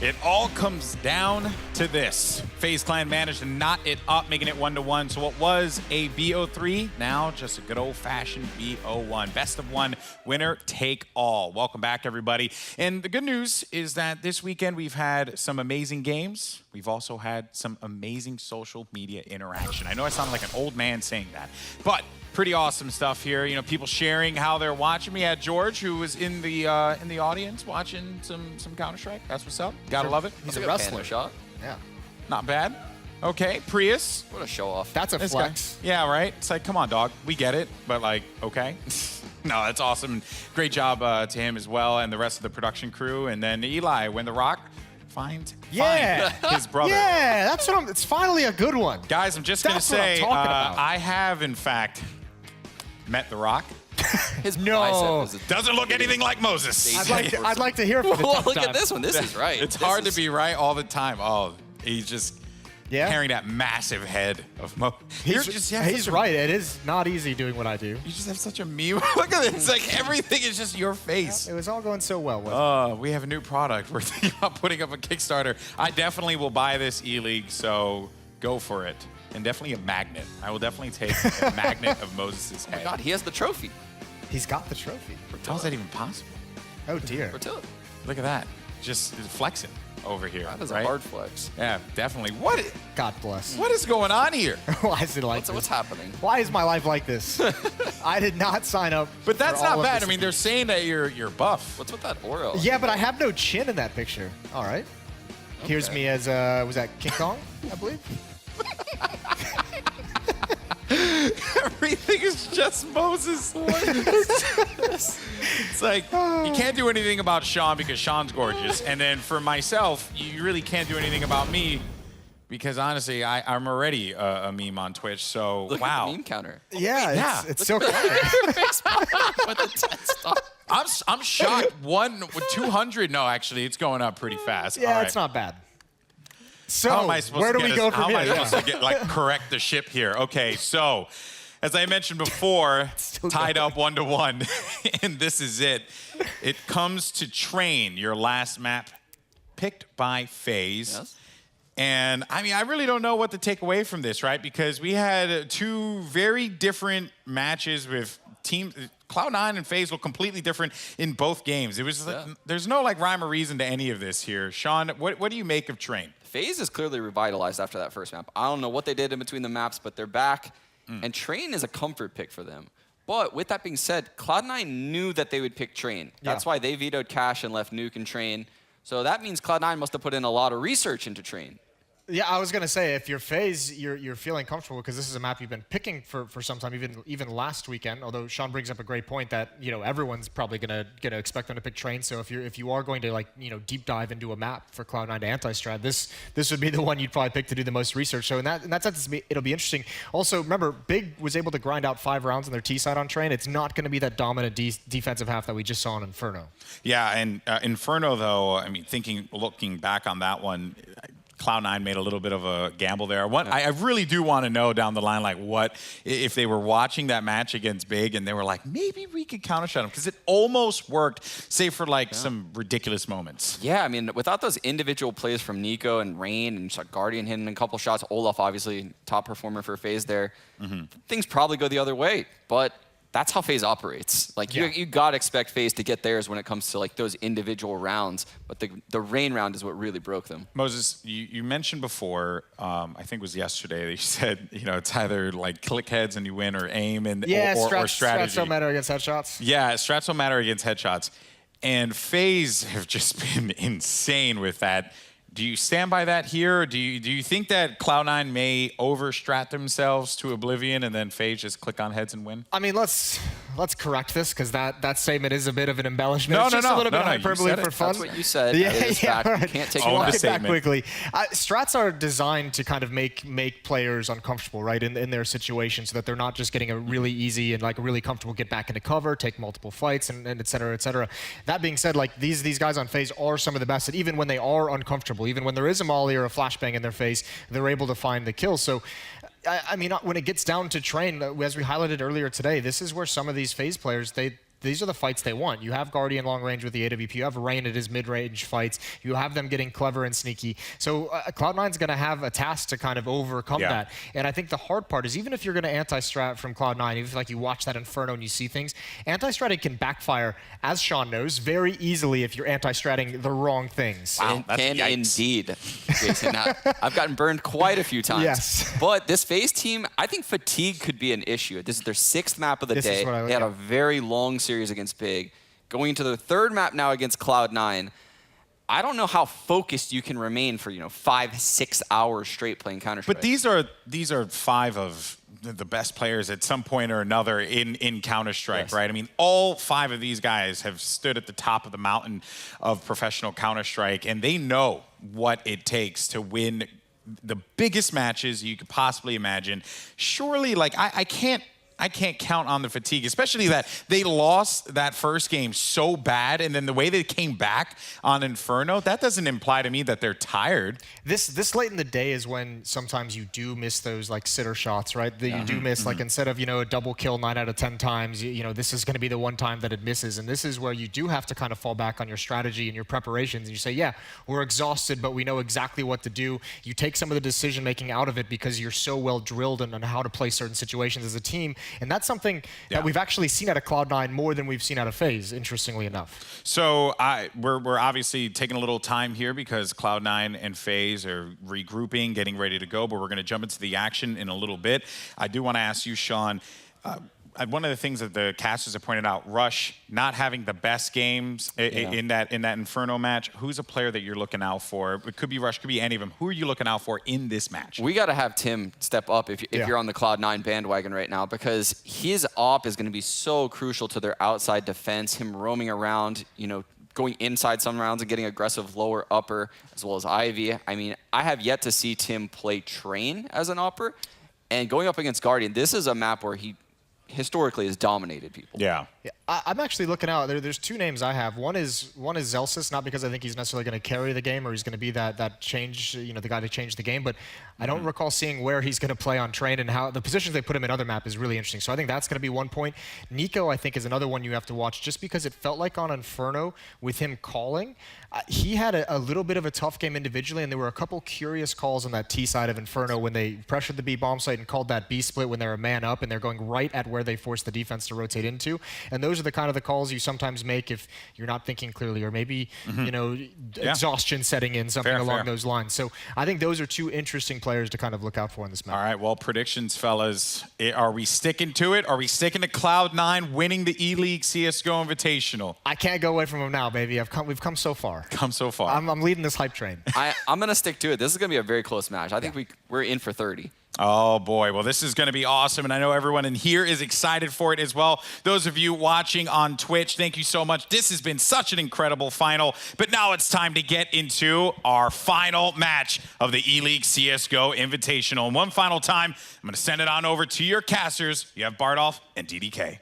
It all comes down to this. FaZe Clan managed to knot it up, making it 1-1. So what was a BO3, now just a good old-fashioned BO1. Best of one, winner take all. Welcome back, everybody. And the good news is that this weekend we've had some amazing games. We've also had some amazing social media interaction. I know I sound like an old man saying that, but pretty awesome stuff here. You know, people sharing how they're watching. We had George, who was in the audience watching some Counter-Strike. That's what's up. Gotta love it. He's a wrestler. Shot. Yeah. Not bad. Okay, Prius. What a show off. That's a flex. Yeah, right? It's like, come on, dog. We get it, but like, okay. No, that's awesome. Great job to him as well and the rest of the production crew. And then Eli, when The Rock finds his brother. Yeah, that's what it's finally a good one. Guys, I'm just going to say, I have, in fact, met The Rock. His bicep doesn't look anything like Moses. I'd like to hear from the look at this one. This is right. It's hard to be right all the time. Oh, he's just carrying that massive head of Moses. He's right. It is not easy doing what I do. You just have such a meme. Look at this. Like everything is just your face. Yeah, it was all going so well, wasn't it? We have a new product. We're thinking about putting up a Kickstarter. I definitely will buy this Eleague, so go for it. And definitely a magnet. I will definitely take a magnet of Moses' head. Oh my God, he has the trophy. He's got the trophy. How is that even possible? Oh dear. Look at that. Just flexing over here. That is right? a hard flex. Yeah, definitely. God bless. What is going on here? Why is it like this? What's happening? Why is my life like this? I did not sign up. But that's for all not of bad. this I mean, they're saying that you're buff. What's with that aura? Yeah, but I have no chin in that picture. All right. Okay. Here's me as was that King Kong, I believe. Everything is just Moses. It's like, you can't do anything about Sean because Sean's gorgeous. And then for myself, you really can't do anything about me because honestly, I'm already a meme on Twitch. So, Look wow. at the meme counter. Yeah, it's so cool. I'm shocked. 200. No, actually, it's going up pretty fast. Yeah, all right. It's not bad. So, how am I supposed where to do we go from here? How am I supposed to correct the ship here? Okay, so as I mentioned before, tied up 1-1, and this is it. It comes to Train, your last map picked by FaZe. Yes. And I mean, I really don't know what to take away from this, right? Because we had two very different matches with teams. CLOUD9 and FaZe look completely different in both games. It was there's no like rhyme or reason to any of this here. Sean, what do you make of Train? FaZe is clearly revitalized after that first map. I don't know what they did in between the maps, but they're back. And Train is a comfort pick for them. But with that being said, CLOUD9 knew that they would pick Train. That's why they vetoed Cash and left Nuke and Train. So that means CLOUD9 must have put in a lot of research into Train. Yeah, I was gonna say if you're FaZe, you're feeling comfortable because this is a map you've been picking for some time, even last weekend. Although Sean brings up a great point that everyone's probably gonna expect them to pick Train. So if you are going to deep dive into a map for CLOUD9 to anti-strat, this would be the one you'd probably pick to do the most research. So in that sense, it'll be interesting. Also, remember, Big was able to grind out 5 rounds on their T side on Train. It's not going to be that dominant defensive half that we just saw in Inferno. Yeah, and Inferno though, I mean, looking back on that one. CLOUD9 made a little bit of a gamble there. I really do want to know down the line, like what if they were watching that match against Big and they were like, maybe we could counter-shot them because it almost worked, save for like some ridiculous moments. Yeah, I mean, without those individual plays from Nico and Rain and Guardian hitting a couple shots, Olaf obviously top performer for FaZe there, things probably go the other way. But that's how FaZe operates. Like you gotta expect FaZe to get theirs when it comes to like those individual rounds. But the Rain round is what really broke them. Moses, you mentioned before, I think it was yesterday, that you said it's either like click heads and you win, or aim and or strategy. Strats don't matter against headshots. Yeah, strats don't matter against headshots, and FaZe have just been insane with that. Do you stand by that here? Or do you think that CLOUD9 may overstrat themselves to oblivion and then FaZe just click on heads and win? I mean, let's correct this because that statement is a bit of an embellishment. No, it's just a little bit of hyperbole for fun. That's what you said. Yeah, right. You can't take it back quickly. Strats are designed to kind of make players uncomfortable, right, in their situation, so that they're not just getting a really easy and like a really comfortable get back into cover, take multiple fights, and et cetera, et cetera. That being said, like these guys on FaZe are some of the best, and even when they are uncomfortable, even when there is a molly or a flashbang in their face, they're able to find the kill. So I mean, when it gets down to Train, as we highlighted earlier today, this is where some of these FaZe players, these are the fights they want. You have Guardian long range with the AWP. You have Rain at his mid-range fights. You have them getting clever and sneaky. So Cloud9's going to have a task to kind of overcome that. And I think the hard part is, even if you're going to anti-strat from Cloud9, even if like you watch that Inferno and you see things, anti-stratting can backfire, as Sean knows, very easily if you're anti-stratting the wrong things. Wow, can indeed, Jason. I've gotten burned quite a few times. Yes. But this Faze team, I think fatigue could be an issue. This is their 6th map of the day. They had a very long series against Big. Going into their 3rd map now against Cloud9. I don't know how focused you can remain for 5-6 hours straight playing Counter-Strike. But these are 5 of the best players at some point or another in Counter-Strike, right? I mean, all 5 of these guys have stood at the top of the mountain of professional Counter-Strike, and they know what it takes to win the biggest matches you could possibly imagine. Surely, like, I can't count on the fatigue, especially that they lost that first game so bad, and then the way they came back on Inferno, that doesn't imply to me that they're tired. This late in the day is when sometimes you do miss those like sitter shots, right? That you do miss, like instead of a double kill 9 out of 10 times, this is going to be the one time that it misses, and this is where you do have to kind of fall back on your strategy and your preparations, and you say, yeah, we're exhausted, but we know exactly what to do. You take some of the decision making out of it because you're so well drilled on how to play certain situations as a team. And that's something that we've actually seen out of Cloud9 more than we've seen out of Faze, interestingly enough. So we're obviously taking a little time here because Cloud9 and Faze are regrouping, getting ready to go, but we're going to jump into the action in a little bit. I do want to ask you, Sean, one of the things that the casters have pointed out, Rush not having the best games in that Inferno match. Who's a player that you're looking out for? It could be Rush, could be any of them. Who are you looking out for in this match? We got to have Tim step up if you're on the Cloud9 bandwagon right now, because his op is going to be so crucial to their outside defense, him roaming around, going inside some rounds and getting aggressive lower upper, as well as Ivy. I mean, I have yet to see Tim play Train as an upper, and going up against Guardian, this is a map where he historically has dominated people. Yeah. I'm actually looking out. There's 2 names I have. One is Zelsis, not because I think he's necessarily going to carry the game or he's going to be that change, the guy to change the game, but I don't recall seeing where he's going to play on Train, and how the positions they put him in other map is really interesting. So I think that's going to be one point. Nico, I think, is another one you have to watch, just because it felt like on Inferno with him calling, he had a little bit of a tough game individually, and there were a couple curious calls on that T side of Inferno when they pressured the B bomb site and called that B split when they're a man up and they're going right at where they forced the defense to rotate into. And those are the kind of the calls you sometimes make if you're not thinking clearly, or maybe exhaustion setting in, something along those lines. So I think those are 2 interesting players to kind of look out for in this match. All right, well, predictions, fellas. Are we sticking to it? Are we sticking to Cloud9 winning the Eleague CSGO Invitational? I can't go away from them now, baby. We've come so far. Come so far. I'm leading this hype train. I'm going to stick to it. This is going to be a very close match. I think we're in for 30. Oh, boy. Well, this is going to be awesome, and I know everyone in here is excited for it as well. Those of you watching on Twitch, thank you so much. This has been such an incredible final, but now it's time to get into our final match of the Eleague CSGO Invitational. And one final time, I'm going to send it on over to your casters. You have Bardolph and DDK.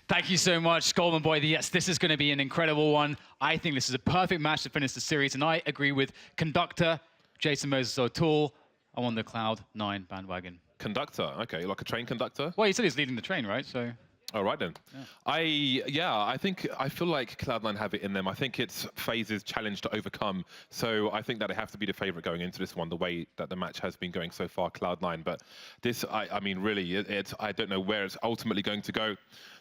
Thank you so much, Golden Boy. Yes, this is going to be an incredible one. I think this is a perfect match to finish the series, and I agree with Conductor, Jason Moses O'Toole. I'm on the Cloud9 bandwagon. Conductor, okay, like a train conductor? Well, he said he's leading the train, right? So. All right then. Yeah. I feel like Cloud9 have it in them. I think it's Faze's challenge to overcome. So I think that they have to be the favorite going into this one, the way that the match has been going so far, Cloud9. But this, I mean, really, I don't know where it's ultimately going to go.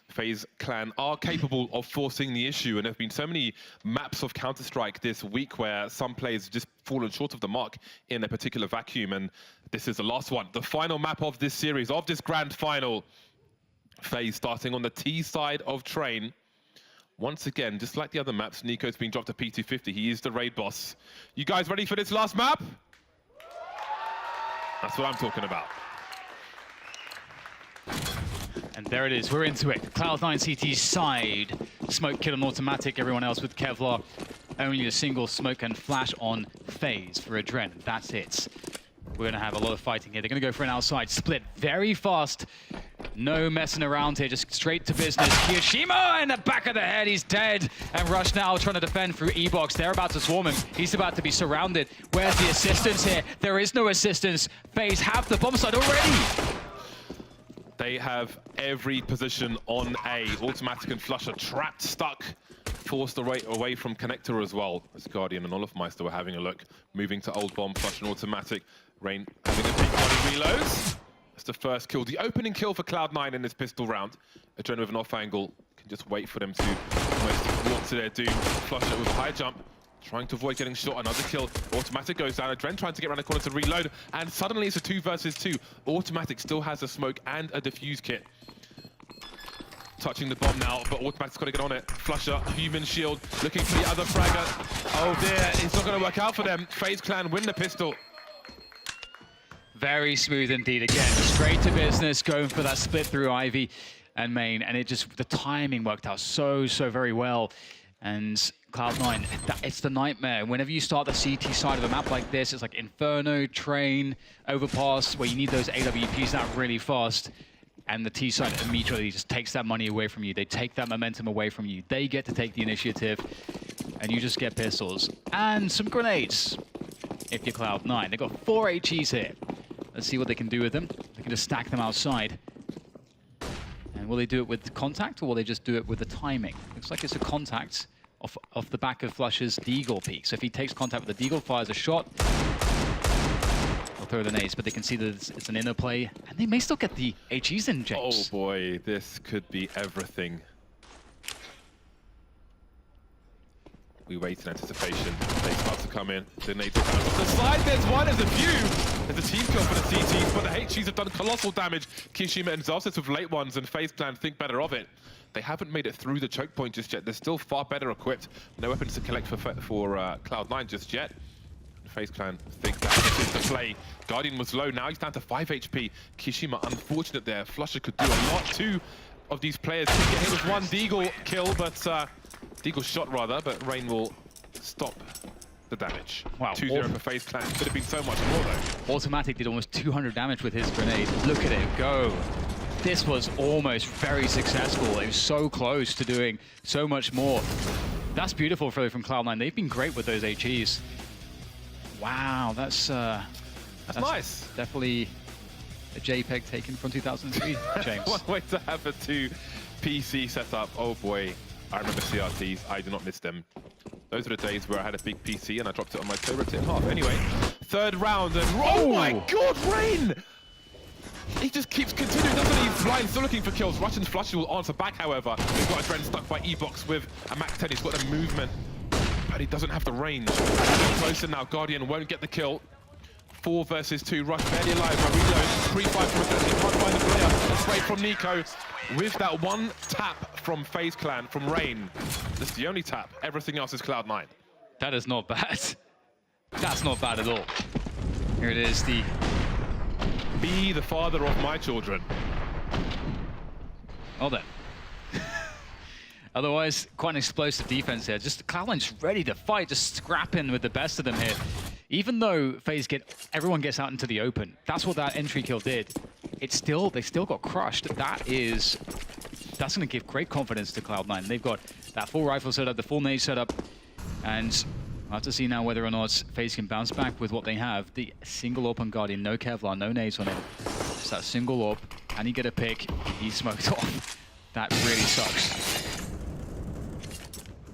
Faze clan are capable of forcing the issue, and there have been so many maps of Counter-Strike this week where some players just fallen short of the mark in a particular vacuum, and this is the last one. The final map of this series, of this grand final. Faze starting on the T side of Train. Once again, just like the other maps, Nico's been dropped to P250. He is the raid boss. You guys ready for this last map? That's what I'm talking about. And there it is, we're into it. Cloud9 CT side. Smoke kill on automatic, everyone else with Kevlar. Only a single smoke and flash on Faze for Adren. That's it. We're going to have a lot of fighting here. They're going to go for an outside split very fast. No messing around here, just straight to business. Kiyoshima in the back of the head, he's dead. And Rush now trying to defend through E-Box. They're about to swarm him. He's about to be surrounded. Where's the assistance here? There is no assistance. Faze have the bomb side already. They have every position on A. Automatic and Flusher trapped, stuck, forced away from Connector as well. As Guardian and Olofmeister were having a look, moving to Old Bomb, Flusher and Automatic. Rain having a big body reloads. That's the first kill. The opening kill for Cloud9 in this pistol round. Adrenaline with an off angle. Can just wait for them to almost walk to their doom. Flusher with a high jump. Trying to avoid getting shot, another kill. Automatic goes down. Adren trying to get around the corner to reload, and suddenly it's a 2 versus 2. Automatic still has a smoke and a defuse kit. Touching the bomb now, but Automatic's got to get on it. Flusher, human shield, looking for the other fragger. Oh dear, it's not going to work out for them. Faze Clan win the pistol. Very smooth indeed. Again, straight to business, going for that split through Ivy and Main, and it just, the timing worked out so very well. And Cloud9, it's the nightmare. Whenever you start the CT side of a map like this, it's like Inferno, Train, Overpass, where you need those AWPs out really fast. And the T side immediately just takes that money away from you. They take that momentum away from you. They get to take the initiative, and you just get pistols. And some grenades, if you're Cloud9. They've got 4 HEs here. Let's see what they can do with them. They can just stack them outside. And will they do it with contact, or will they just do it with the timing? Looks like it's a contact off the back of Flusher's Deagle peak. So if he takes contact with the Deagle, fires a shot, they'll throw the nades, but they can see that it's an inner play, and they may still get the HEs in, James. Oh boy, this could be everything. We wait in anticipation. They start to come in. The nades are coming off the side. There's one, there's a few. There's a team kill for the CTs, but the HEs have done colossal damage. Kishima and Zarsis with late ones, and Faze Clan think better of it. They haven't made it through the choke point just yet. They're still far better equipped. No weapons to collect for Cloud9 just yet. Faze Clan think that this is the play. Guardian was low, now he's down to 5 HP. Kishima, unfortunate there. Flusher could do a lot. 2 of these players could get hit with 1 Deagle kill, but Deagle shot rather, but Rain will stop the damage. Wow. 2-0 for Faze Clan. Could have been so much more though. Automatic did almost 200 damage with his grenade. Look at it go. This was almost very successful. It was so close to doing so much more. That's beautiful from Cloud9. They've been great with those HEs. Wow, that's nice. Definitely a JPEG taken from 2003, James. One way to have a 2 PC setup. Oh boy, I remember CRTs. I do not miss them. Those are the days where I had a big PC and I dropped it on my toe, ripped it in half. Anyway, 3rd round, and oh my God, Rain! He just keeps continuing, doesn't he? Blind still looking for kills. Russian's Flusher will answer back, however. He's got a Dren stuck by E-Box with a Mac-10. He's got the movement, but he doesn't have the range. Closer now. Guardian won't get the kill. 4 versus 2. Rush barely alive. Reload. 3-5 from Adrenaline. Can't find the player. A spray from Nico. With that 1 tap from Faze Clan, from Rain. That's the only tap. Everything else is Cloud9. That is not bad. That's not bad at all. Here it is, the... Be the father of my children. Well then. Otherwise, quite an explosive defense here. Just Cloud9's ready to fight, just scrapping with the best of them here. Even though Faze everyone gets out into the open, that's what that entry kill did. They still got crushed. That's going to give great confidence to Cloud9. They've got that full rifle setup, the full nade setup, and we'll have to see now whether or not Faze can bounce back with what they have. The single AWP on Guardian, no Kevlar, no nades on him. Just that single AWP. Can he get a pick? He's smoked off. That really sucks.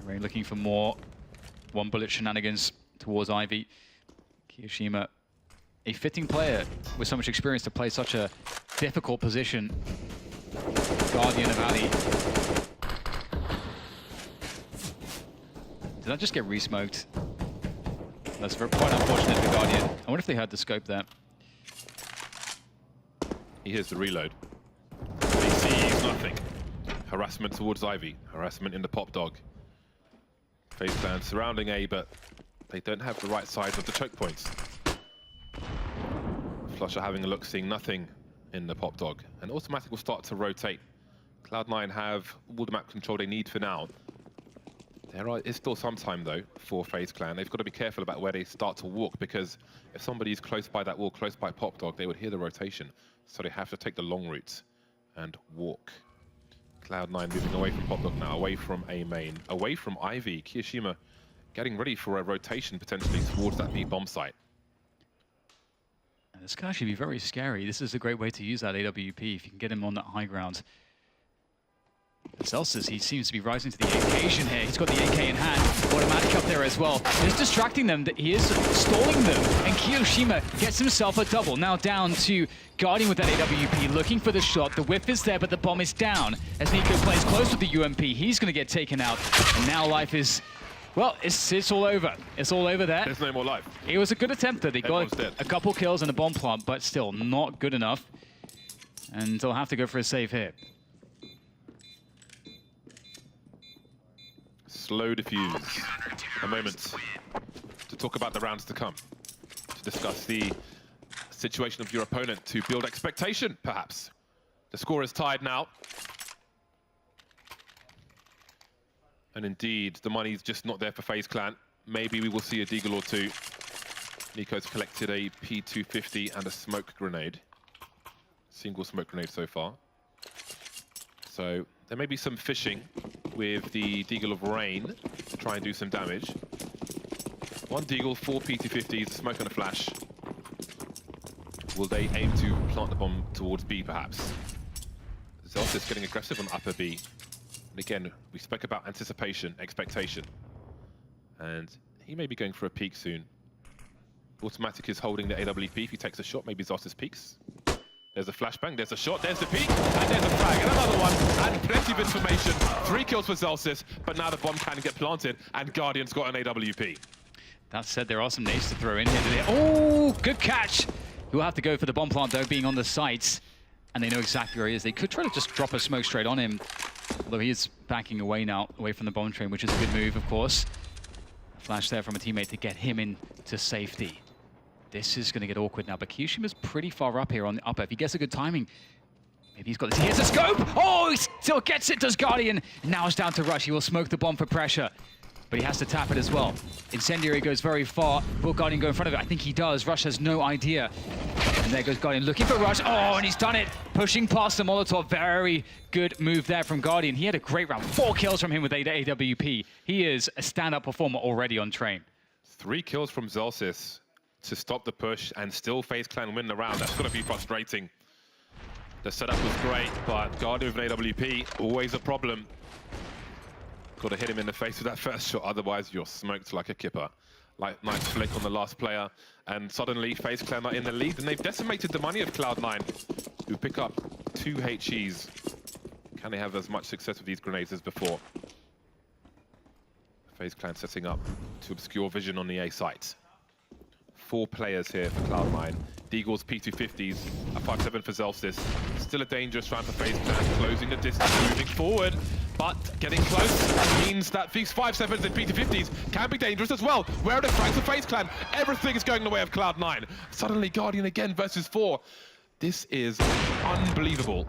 Ray looking for more 1 bullet shenanigans towards Ivy. Kishima, a fitting player with so much experience to play such a difficult position. Guardian of Ali. Did that just get re-smoked? That's quite unfortunate for Guardian. I wonder if they had the scope there. He hears the reload. He sees nothing. Harassment towards Ivy. Harassment in the pop dog. Faze Clan surrounding A, but they don't have the right size of the choke points. Flusher having a look, seeing nothing in the pop dog. And Automatic will start to rotate. Cloud9 have all the map control they need for now. There is still some time, though, for Faze Clan. They've got to be careful about where they start to walk, because if somebody's close by that wall, close by pop dog, they would hear the rotation. So they have to take the long route and walk. Cloud9 moving away from pop dog now, away from A main, away from Ivy. Kishima getting ready for a rotation potentially towards that B bomb site. And This could actually be very scary. This is a great way to use that AWP if you can get him on that high ground. Celsius, he seems to be rising to the occasion here. He's got the AK in hand, automatic up there as well. Just distracting them, he is stalling them, and Kiyoshima gets himself a double. Now down to Guardian with that AWP, looking for the shot. The whiff is there, but the bomb is down. As Nico plays close with the UMP, he's going to get taken out. And now life is, well, it's all over. It's all over there. There's no more life. It was a good attempt that he got dead. a couple kills and a bomb plant, but still not good enough. And they'll have to go for a save here. Slow diffuse. A moment to talk about the rounds to come, to discuss the situation of your opponent, to build expectation, perhaps. The score is tied now. And indeed, the money's just not there for FaZe Clan. Maybe we will see a Deagle or two. Nico's collected a P250 and a smoke grenade. Single smoke grenade so far. So there may be some fishing with the Deagle of Rain to try and do some damage. One Deagle, 4 P250s, smoke and a flash. Will they aim to plant the bomb towards B, perhaps? Zelsis getting aggressive on upper B. And again, we spoke about anticipation, expectation. And he may be going for a peek soon. Automatic is holding the AWP. If he takes a shot, maybe Zelsis peeks. There's a flashbang, there's a shot, there's the peek, and there's a frag, and another one, and plenty of information. 3 kills for Zelsis, but now the bomb can get planted, and Guardian's got an AWP. That said, there are some nades to throw in here today. Oh, good catch! He'll have to go for the bomb plant, though, being on the sites, and they know exactly where he is. They could try to just drop a smoke straight on him, although he is backing away now, away from the bomb train, which is a good move, of course. A flash there from a teammate to get him into safety. This is going to get awkward now, but Kiyoshima's pretty far up here on the upper. If he gets a good timing, maybe he's got this. He has a scope! Oh, he still gets it, does Guardian. Now it's down to Rush. He will smoke the bomb for pressure, but he has to tap it as well. Incendiary goes very far. Will Guardian go in front of it? I think he does. Rush has no idea. And there goes Guardian looking for Rush. Oh, and he's done it. Pushing past the Molotov. Very good move there from Guardian. He had a great round. 4 kills from him with AWP. He is a stand-up performer already on train. 3 kills from Zelsis to stop the push, and still FaZe Clan win the round. That's going to be frustrating. The setup was great, but Guardian with an AWP, always a problem. Got to hit him in the face with that first shot, otherwise you're smoked like a kipper. Like, nice flick on the last player, and suddenly FaZe Clan are in the lead, and they've decimated the money of Cloud9, who pick up 2 HEs. Can they have as much success with these grenades as before? FaZe Clan setting up to obscure vision on the A site. 4 players here for Cloud9. Deagle's P250s, a 5-7 for Zelsis. Still a dangerous round for FaZe Clan, closing the distance, moving forward, but getting close means that these 5-7s and P250s can be dangerous as well. Where are the frags for FaZe Clan? Everything is going the way of Cloud9. Suddenly Guardian again versus 4. This is unbelievable.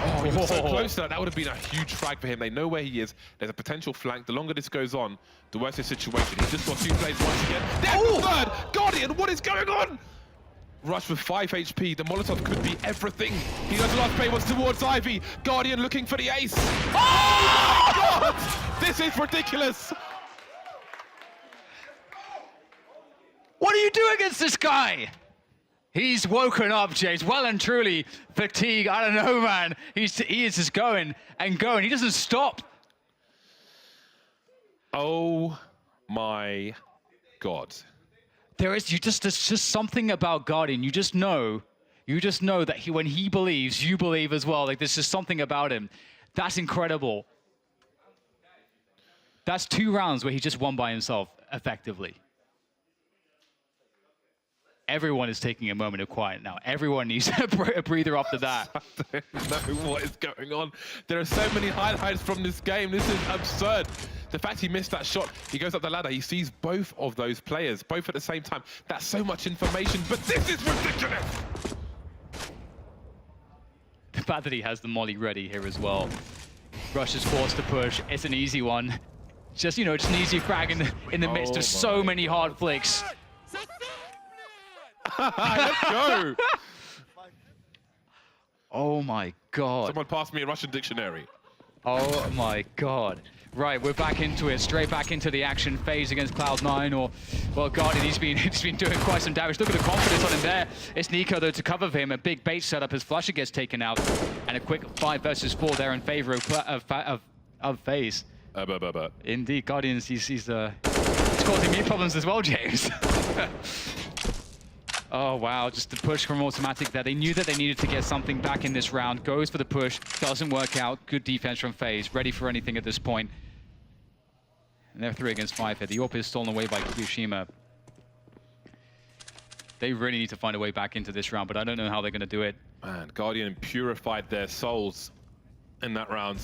Oh, he was so close to that. That would have been a huge frag for him. They know where he is. There's a potential flank. The longer this goes on, the worse his situation. He just got 2 plays once again. There's the third! Guardian, what is going on? Rush with 5 HP. The Molotov could be everything. He knows the last play was towards Ivy. Guardian looking for the ace. Oh my God! This is ridiculous. What do you do against this guy? He's woken up, James. Well and truly, fatigue. I don't know, man. He is just going and going. He doesn't stop. Oh my God. There's just something about Guardian. You just know that when he believes, you believe as well. Like, there's just something about him. That's incredible. That's 2 rounds where he just won by himself, effectively. Everyone is taking a moment of quiet now. Everyone needs a breather after that. I don't know what is going on. There are so many highlights from this game. This is absurd. The fact he missed that shot, he goes up the ladder, he sees both of those players, both at the same time. That's so much information, but this is ridiculous! The fact that he has the molly ready here as well. Rush is forced to push. It's an easy one. Just, you know, just an easy frag in the midst of so many hard flicks. Let's go! Oh my God. Someone passed me a Russian dictionary. Oh my God. Right, we're back into it, straight back into the action. Phase against Cloud9, or, well, Guardian, he's been doing quite some damage. Look at the confidence on him there. It's Nico, though, to cover for him. A big bait setup as Flusher gets taken out. And a quick 5 versus 4 there in favor of Phase. Indeed, Guardians, he's causing me problems as well, James. Oh, wow, just the push from Automatic there. They knew that they needed to get something back in this round. Goes for the push, doesn't work out. Good defense from Faze, ready for anything at this point. And they're 3 against 5 here. The AWP is stolen away by Kyoshima. They really need to find a way back into this round, but I don't know how they're going to do it. Man, Guardian purified their souls in that round.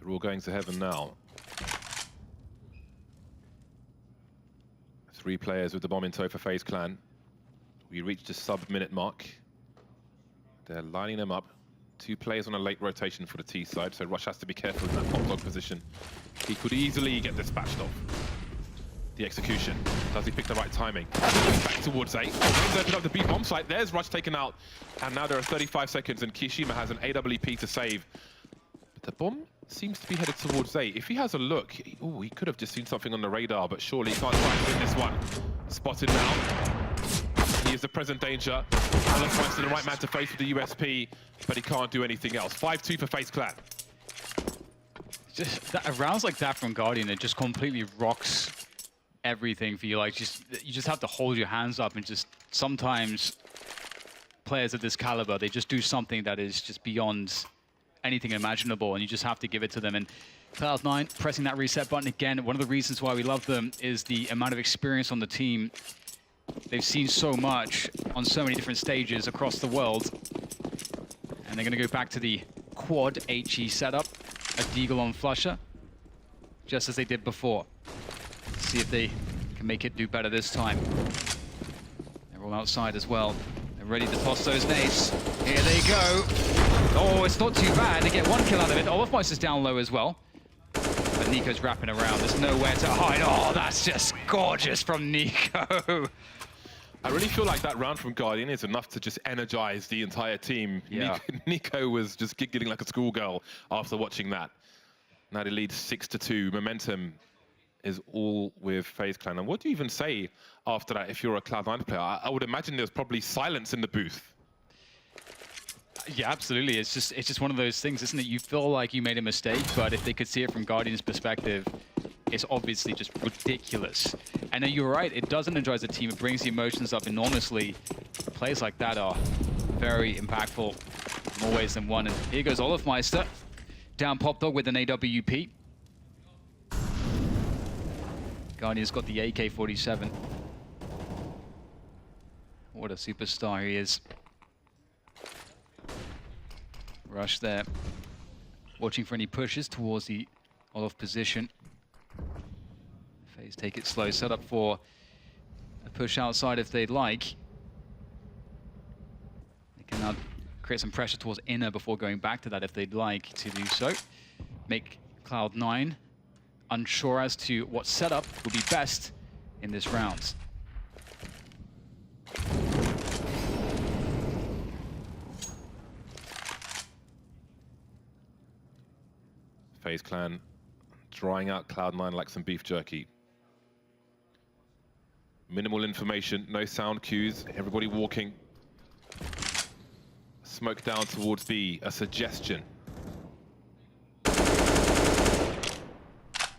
They're all going to heaven now. 3 players with the bomb in tow for FaZe Clan. We reached the sub-minute mark. They're lining them up. 2 players on a late rotation for the T side, so Rush has to be careful in that hot dog position. He could easily get dispatched off. The execution. Does he pick the right timing? Back towards A. James opened up the B bomb site. There's Rush taken out. And now there are 35 seconds, and Kyoshima has an AWP to save. But the bomb seems to be headed towards A. If he has a look, he could have just seen something on the radar, but surely he can't try and win this one. Spotted now. He is the present danger. Alan finds the right man to face with the USP, but he can't do anything else. 5-2 for FaZe Clan. Just rounds like that from Guardian, it just completely rocks everything for you. Like, you just have to hold your hands up, and just sometimes players of this caliber, they just do something that is just beyond anything imaginable, and you just have to give it to them. And Cloud9 pressing that reset button again. One of the reasons why we love them is the amount of experience on the team. They've seen so much on so many different stages across the world. And they're going to go back to the quad HE setup. A Deagle on Flusher, just as they did before. See if they can make it do better this time. They're all outside as well. They're ready to toss those nades. Here they go. Oh, it's not too bad. They get 1 kill out of it. Olafmeister is down low as well. But Nico's wrapping around. There's nowhere to hide. Oh, that's just gorgeous from Nico. I really feel like that round from Guardian is enough to just energize the entire team. Yeah. Nico was just giggling like a schoolgirl after watching that. Now they lead 6-2. Momentum is all with FaZe Clan. And what do you even say after that if you're a Cloud9 player? I would imagine there's probably silence in the booth. Yeah, absolutely. It's just one of those things, isn't it? You feel like you made a mistake, but if they could see it from Guardian's perspective, it's obviously just ridiculous. And you're right, it does energize the team. It brings the emotions up enormously. Plays like that are very impactful in more ways than one. And here goes Olafmeister. Down Pop Dog with an AWP. Guardian's got the AK-47. What a superstar he is. Rush there. Watching for any pushes towards the Olaf position. Faze take it slow. Set up for a push outside if they'd like. They can now create some pressure towards inner before going back to that if they'd like to do so. Make Cloud9 unsure as to what setup would be best in this round. FaZe Clan drying out Cloud9 like some beef jerky. Minimal information, no sound cues, everybody walking. Smoke down towards B, a suggestion.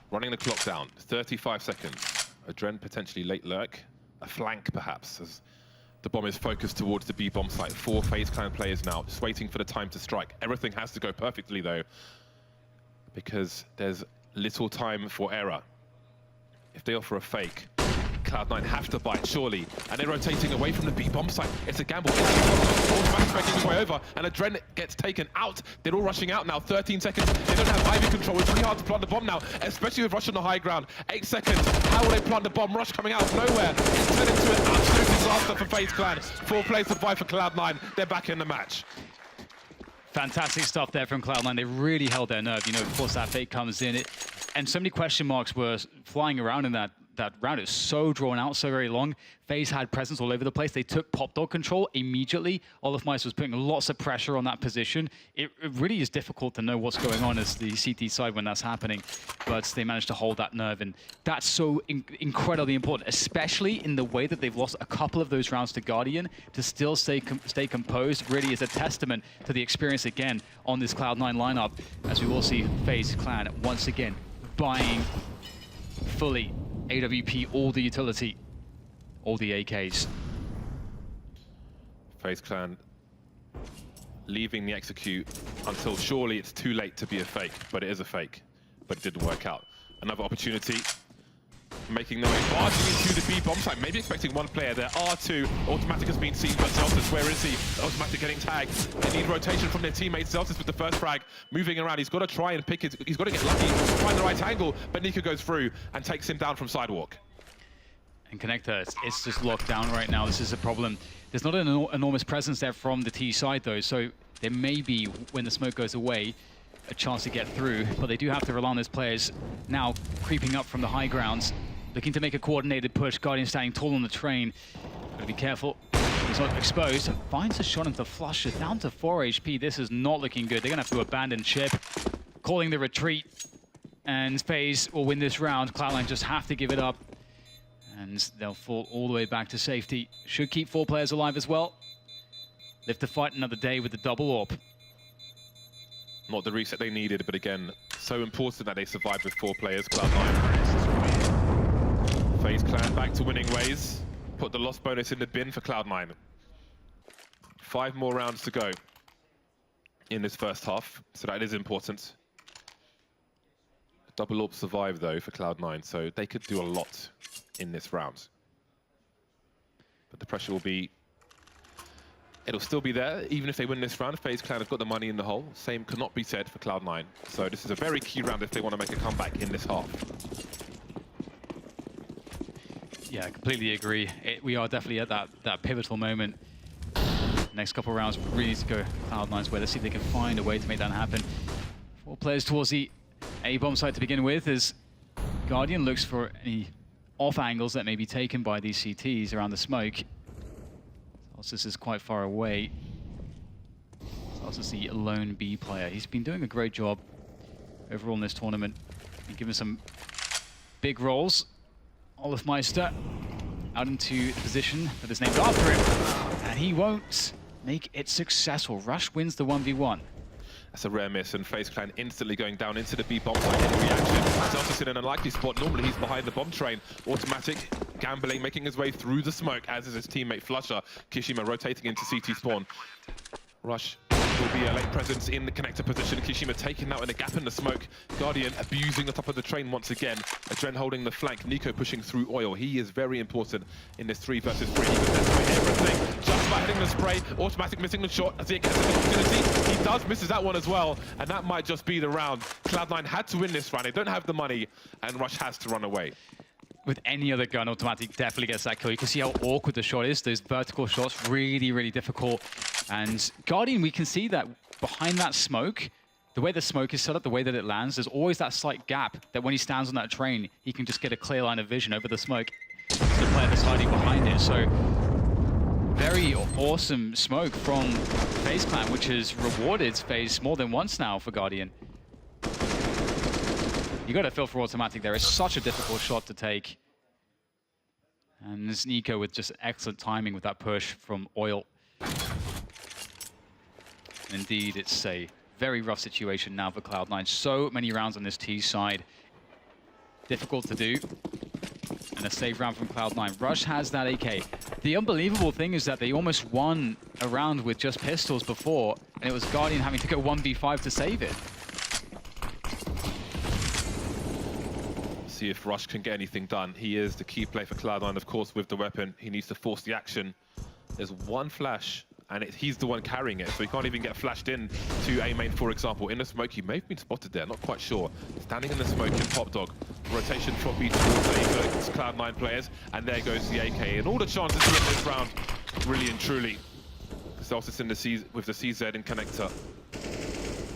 Running the clock down, 35 seconds. A Dren potentially late lurk, a flank perhaps, as the bomb is focused towards the B bomb site. 4 FaZe Clan players now, just waiting for the time to strike. Everything has to go perfectly though, because there's little time for error. If they offer a fake, Cloud9 have to bite, surely. And they're rotating away from the B bomb site. It's a gamble. Automatic making his way over, and a Dren gets taken out. They're all rushing out now, 13 seconds. They don't have Ivy control. It's really hard to plant the bomb now, especially with Rush on the high ground. 8 seconds. How will they plant the bomb? Rush coming out of nowhere. It's turned into an absolute disaster for FaZe Clan. 4 players survive for Cloud9. They're back in the match. Fantastic stuff there from Cloud9. They really held their nerve. You know, of course, that fake comes in. And so many question marks were flying around in that that round. It was so drawn out, so very long. Faze had presence all over the place. They took Pop Dog control immediately. Olofmeister was putting lots of pressure on that position. It really is difficult to know what's going on as the CT side when that's happening, but they managed to hold that nerve, and that's so incredibly important, especially in the way that they've lost a couple of those rounds to Guardian. To still stay composed really is a testament to the experience again on this Cloud9 lineup, as we will see Faze Clan once again buying fully AWP, all the utility, all the AKs. Faze Clan leaving the execute until surely it's too late to be a fake, but it is a fake, but it didn't work out. Another opportunity, making their way barging into the B bomb site, maybe expecting one player there. R2, Automatic has been seen, but Zeltis, where is he? Automatic getting tagged. They need rotation from their teammates. Zeltis with the first frag, moving around. He's got to try and pick it. He's got to get lucky, find the right angle, but Nika goes through and takes him down from sidewalk. And Connector, it's just locked down right now. This is a problem. There's not an enormous presence there from the T side, though, so there may be, when the smoke goes away, a chance to get through, but they do have to rely on those players now creeping up from the high grounds, looking to make a coordinated push. Guardian standing tall on the train. Gotta be careful. He's not exposed. Finds a shot into Flusher, down to 4 HP. This is not looking good. They're gonna have to abandon Chip, calling the retreat, and Faze will win this round. Cloud9 just have to give it up, and they'll fall all the way back to safety. Should keep 4 players alive as well. Live to fight another day with the double AWP. Not the reset they needed, but again, so important that they survived with 4 players. Cloud9. Faze Clan back to winning ways. Put the loss bonus in the bin for Cloud9. 5 more rounds to go in this first half, so that is important. Double AWP survived though for Cloud9, so they could do a lot in this round. But the pressure will be, it'll still be there, even if they win this round. Faze Clan have got the money in the hole. Same cannot be said for Cloud9. So this is a very key round if they want to make a comeback in this half. Yeah, I completely agree. We are definitely at that pivotal moment. Next couple of rounds really need to go Cloud9's way. Let's see if they can find a way to make that happen. 4 players towards the A-bomb site to begin with, as Guardian looks for any off angles that may be taken by these CTs around the smoke. This is quite far away. This is the lone B player. He's been doing a great job overall in this tournament. He's given some big roles. Olofmeister out into the position that is named after him, and he won't make it successful. Rush wins the 1v1. That's a rare miss, and Faze Clan instantly going down into the B bomb site in reaction. Zeltis in an unlikely spot. Normally he's behind the bomb train. Automatic gambling, making his way through the smoke, as is his teammate Flusher. Kishima rotating into CT spawn. Rush will be a late presence in the connector position. Kishima taking out in a gap in the smoke. Guardian abusing the top of the train once again. Adren holding the flank. Nico pushing through oil. He is very important in this 3 versus 3. He can destroy everything. Just by hitting the spray. Automatic missing the shot as he gets the opportunity. He does misses that one as well, and that might just be the round. Cloud9 had to win this round. They don't have the money, and Rush has to run away. With any other gun, Automatic definitely gets that kill. You can see how awkward the shot is. Those vertical shots, really, really difficult. And Guardian, we can see that behind that smoke, the way the smoke is set up, the way that it lands, there's always that slight gap that when he stands on that train, he can just get a clear line of vision over the smoke to the player that's hiding behind it. So very awesome smoke from Faze Clan, which has rewarded Faze more than once now for Guardian. You got to feel for Automatic there. It's such a difficult shot to take. And this Nico with just excellent timing with that push from Oil. Indeed, it's a very rough situation now for Cloud9. So many rounds on this T side. Difficult to do. And a save round from Cloud9. Rush has that AK. The unbelievable thing is that they almost won a round with just pistols before, and it was Guardian having to go 1v5 to save it. See if Rush can get anything done. He is the key play for Cloud9, of course, with the weapon. He needs to force the action. There's one flash, and he's the one carrying it, so he can't even get flashed in to A main, for example. In the smoke, he may have been spotted there, not quite sure. Standing in the smoke in Pop Dog. Rotation from B towards A for Cloud9 players, and there goes the AK. And all the chances to win this round, really and truly. Zeltis in the C with the CZ in connector.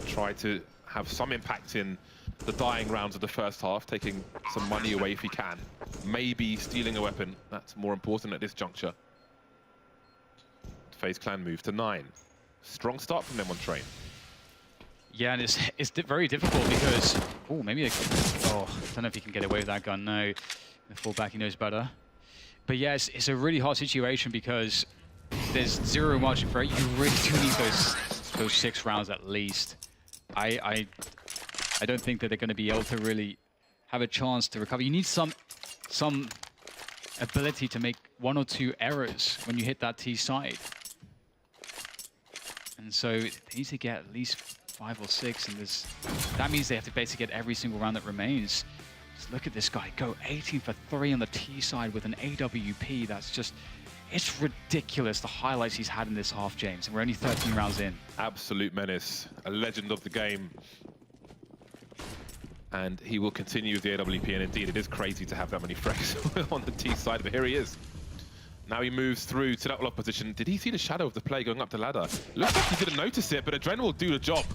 Try to have some impact in the dying rounds of the first half, taking some money away if he can. Maybe stealing a weapon. That's more important at this juncture. Faze Clan move to 9. Strong start from them on train. Yeah, and it's very difficult because... Oh, maybe... Oh, I don't know if he can get away with that gun. No, the fullback, he knows better. But yeah, it's a really hard situation because there's zero margin for it. You really do need those 6 rounds at least. I don't think that they're going to be able to really have a chance to recover. You need some ability to make 1 or 2 errors when you hit that T side. And so they need to get at least 5 or 6, and that means they have to basically get every single round that remains. Just look at this guy go 18 for 3 on the T side with an AWP. That's just, it's ridiculous the highlights he's had in this half, James, and we're only 13 rounds in. Absolute menace, a legend of the game. And he will continue with the AWP, and indeed it is crazy to have that many frags on the T side, but here he is. Now he moves through to that lock position. Did he see the shadow of the play going up the ladder? Looks like he didn't notice it, but Adren will do the job.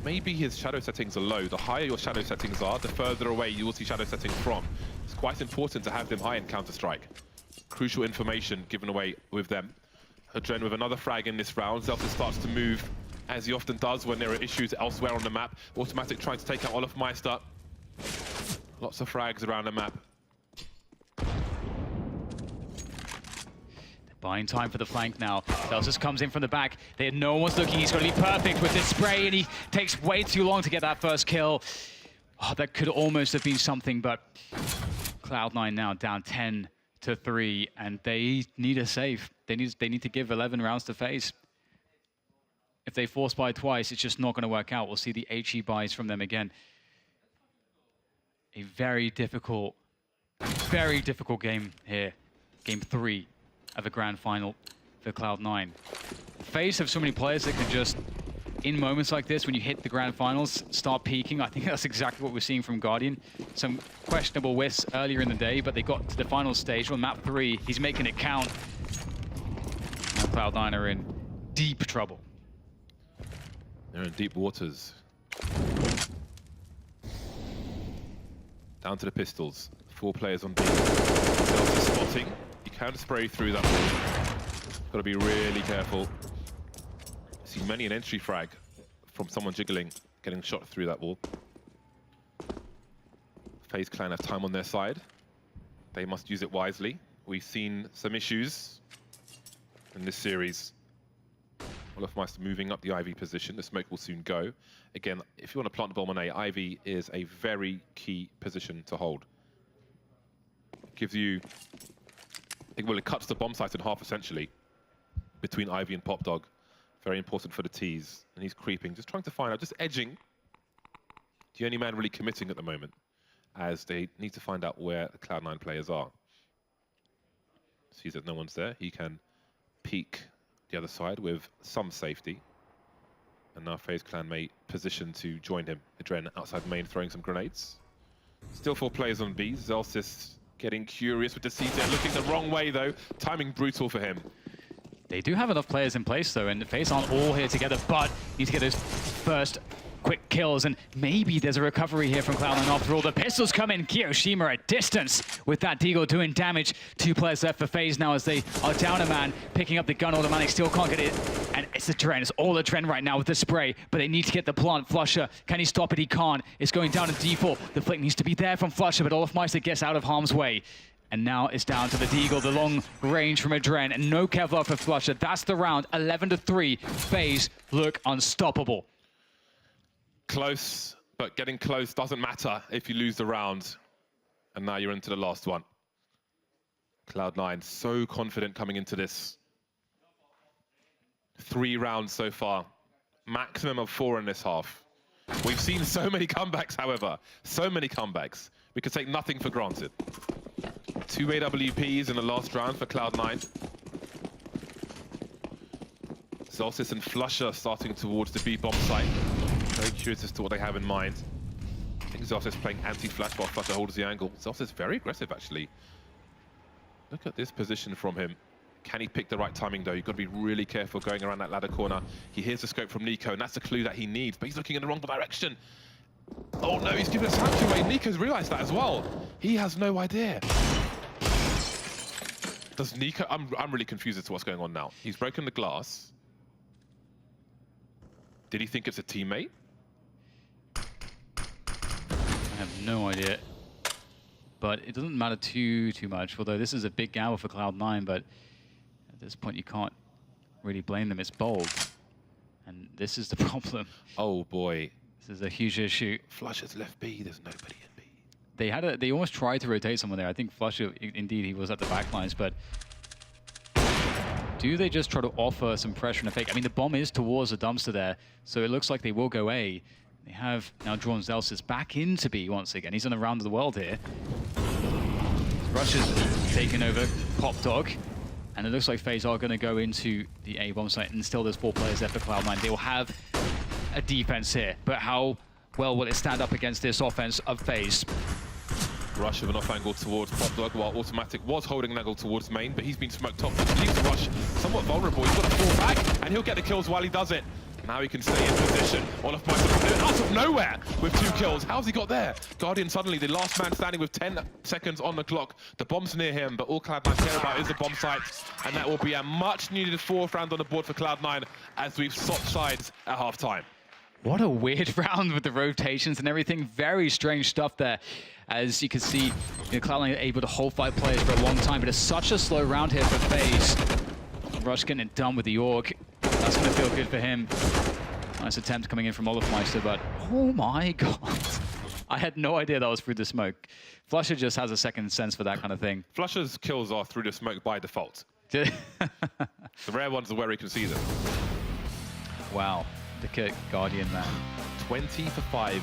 Maybe his shadow settings are low. The higher your shadow settings are, the further away you will see shadow settings from. It's quite important to have them high in Counter-Strike. Crucial information given away with them. Adren with another frag in this round. Zelfus starts to move, as he often does when there are issues elsewhere on the map. Automatic trying to take out Olofmeister. Lots of frags around the map. Buying time for the flank now. Zelfus comes in from the back. No one's looking. He's going to be perfect with this spray, and he takes way too long to get that first kill. Oh, that could almost have been something, but Cloud9 now down 10 to 3, and they need a save. They need to give 11 rounds to Faze. If they force buy twice, it's just not going to work out. We'll see the HE buys from them again. A very difficult game here. Game 3 of a grand final for Cloud9. Faze have so many players that can just, in moments like this, when you hit the grand finals, start peaking. I think that's exactly what we're seeing from Guardian. Some questionable whiffs earlier in the day, but they got to the final stage on map 3. He's making it count. Now Cloud9 are in deep trouble. They're in deep waters. Down to the pistols. 4 players on B. Zelfus spotting. You can spray through that wall. Got to be really careful. See many an entry frag from someone jiggling, getting shot through that wall. Faze Clan have time on their side. They must use it wisely. We've seen some issues in this series. Olofmeister moving up the Ivy position. The smoke will soon go. Again, if you want to plant the bomb on A, Ivy is a very key position to hold. It gives you... Well, it cuts the bomb site in half, essentially, between Ivy and Pop Dog. Very important for the T's. And he's creeping, just trying to find out, just edging. The only man really committing at the moment, as they need to find out where the Cloud9 players are. Sees that no one's there. He can peek the other side with some safety. And now Faze Clan may position to join him. Adren outside main throwing some grenades. Still 4 players on B. Zelfus getting curious with the CT, looking the wrong way though. Timing brutal for him. They do have enough players in place though, and Faze aren't all here together, but need to get those first quick kills, and maybe there's a recovery here from Cloud9 after all. The pistols come in, Kiyoshima at distance with that Deagle doing damage. 2 players left for Faze now as they are down a man, picking up the gun automatic, still can't get it. And it's the trend, it's all the trend right now with the spray, but they need to get the plant. Flusher, can he stop it? He can't. It's going down to default. The flick needs to be there from Flusher, but Olofmeister gets out of harm's way. And now it's down to the Deagle, the long range from Adren, and no Kevlar for Flusher. That's the round, 11 to 3. Faze look unstoppable. Close, but getting close doesn't matter if you lose the round. And now you're into the last one. Cloud9 so confident coming into this. 3 rounds so far. Maximum of 4 in this half. We've seen so many comebacks, however. So many comebacks. We can take nothing for granted. 2 AWPs in the last round for Cloud9. Zelfus and Flusher starting towards the B bomb site. Very curious as to what they have in mind. I think Zelfus is playing anti-flash while Flusher holds the angle. Zelfus is very aggressive, actually. Look at this position from him. Can he pick the right timing, though? You've got to be really careful going around that ladder corner. He hears the scope from Nico, and that's the clue that he needs, but he's looking in the wrong direction. Oh no, he's giving a sanctuary away. Nico's realized that as well. He has no idea. Does Nico... I'm really confused as to what's going on now. He's broken the glass. Did he think it's a teammate? I have no idea. But it doesn't matter too much, although this is a big gamble for Cloud9, but at this point you can't really blame them. It's bold. And this is the problem. Oh boy. This is a huge issue. Flusher's left B, there's nobody in B. They almost tried to rotate someone there. I think Flusher, indeed, he was at the backlines, but do they just try to offer some pressure and a fake? I mean, the bomb is towards the dumpster there, so it looks like they will go A. They have now drawn Zelsis back into B once again. He's on a round of the world here. Russia's taken over Pop Dog, and it looks like Faze are going to go into the A bomb site, and still there's 4 players there for Cloud9. They will have a defense here, but how well will it stand up against this offense of Faze? Rush with an off angle towards Pop Dog, while Automatic was holding an angle towards main, but he's been smoked off. Which leaves Rush somewhat vulnerable. He's got to fall back, and he'll get the kills while he does it. Now he can stay in position. Olaf Meister out of nowhere with 2 kills. How's he got there? Guardian suddenly the last man standing with 10 seconds on the clock. The bomb's near him, but all Cloud9 care about is the bomb site, and that will be a much needed 4th round on the board for Cloud9 as we've swapped sides at halftime. What a weird round with the rotations and everything. Very strange stuff there. As you can see, Cloud9 are able to hold 5 players for a long time, but it's such a slow round here for Faze. Rush getting it done with the Orc. That's going to feel good for him. Nice attempt coming in from Olaf Meister, but oh my god. I had no idea that was through the smoke. Flusher just has a second sense for that kind of thing. Flusher's kills are through the smoke by default. The rare ones are where he can see them. Wow. The Guardian man. 20 for 5,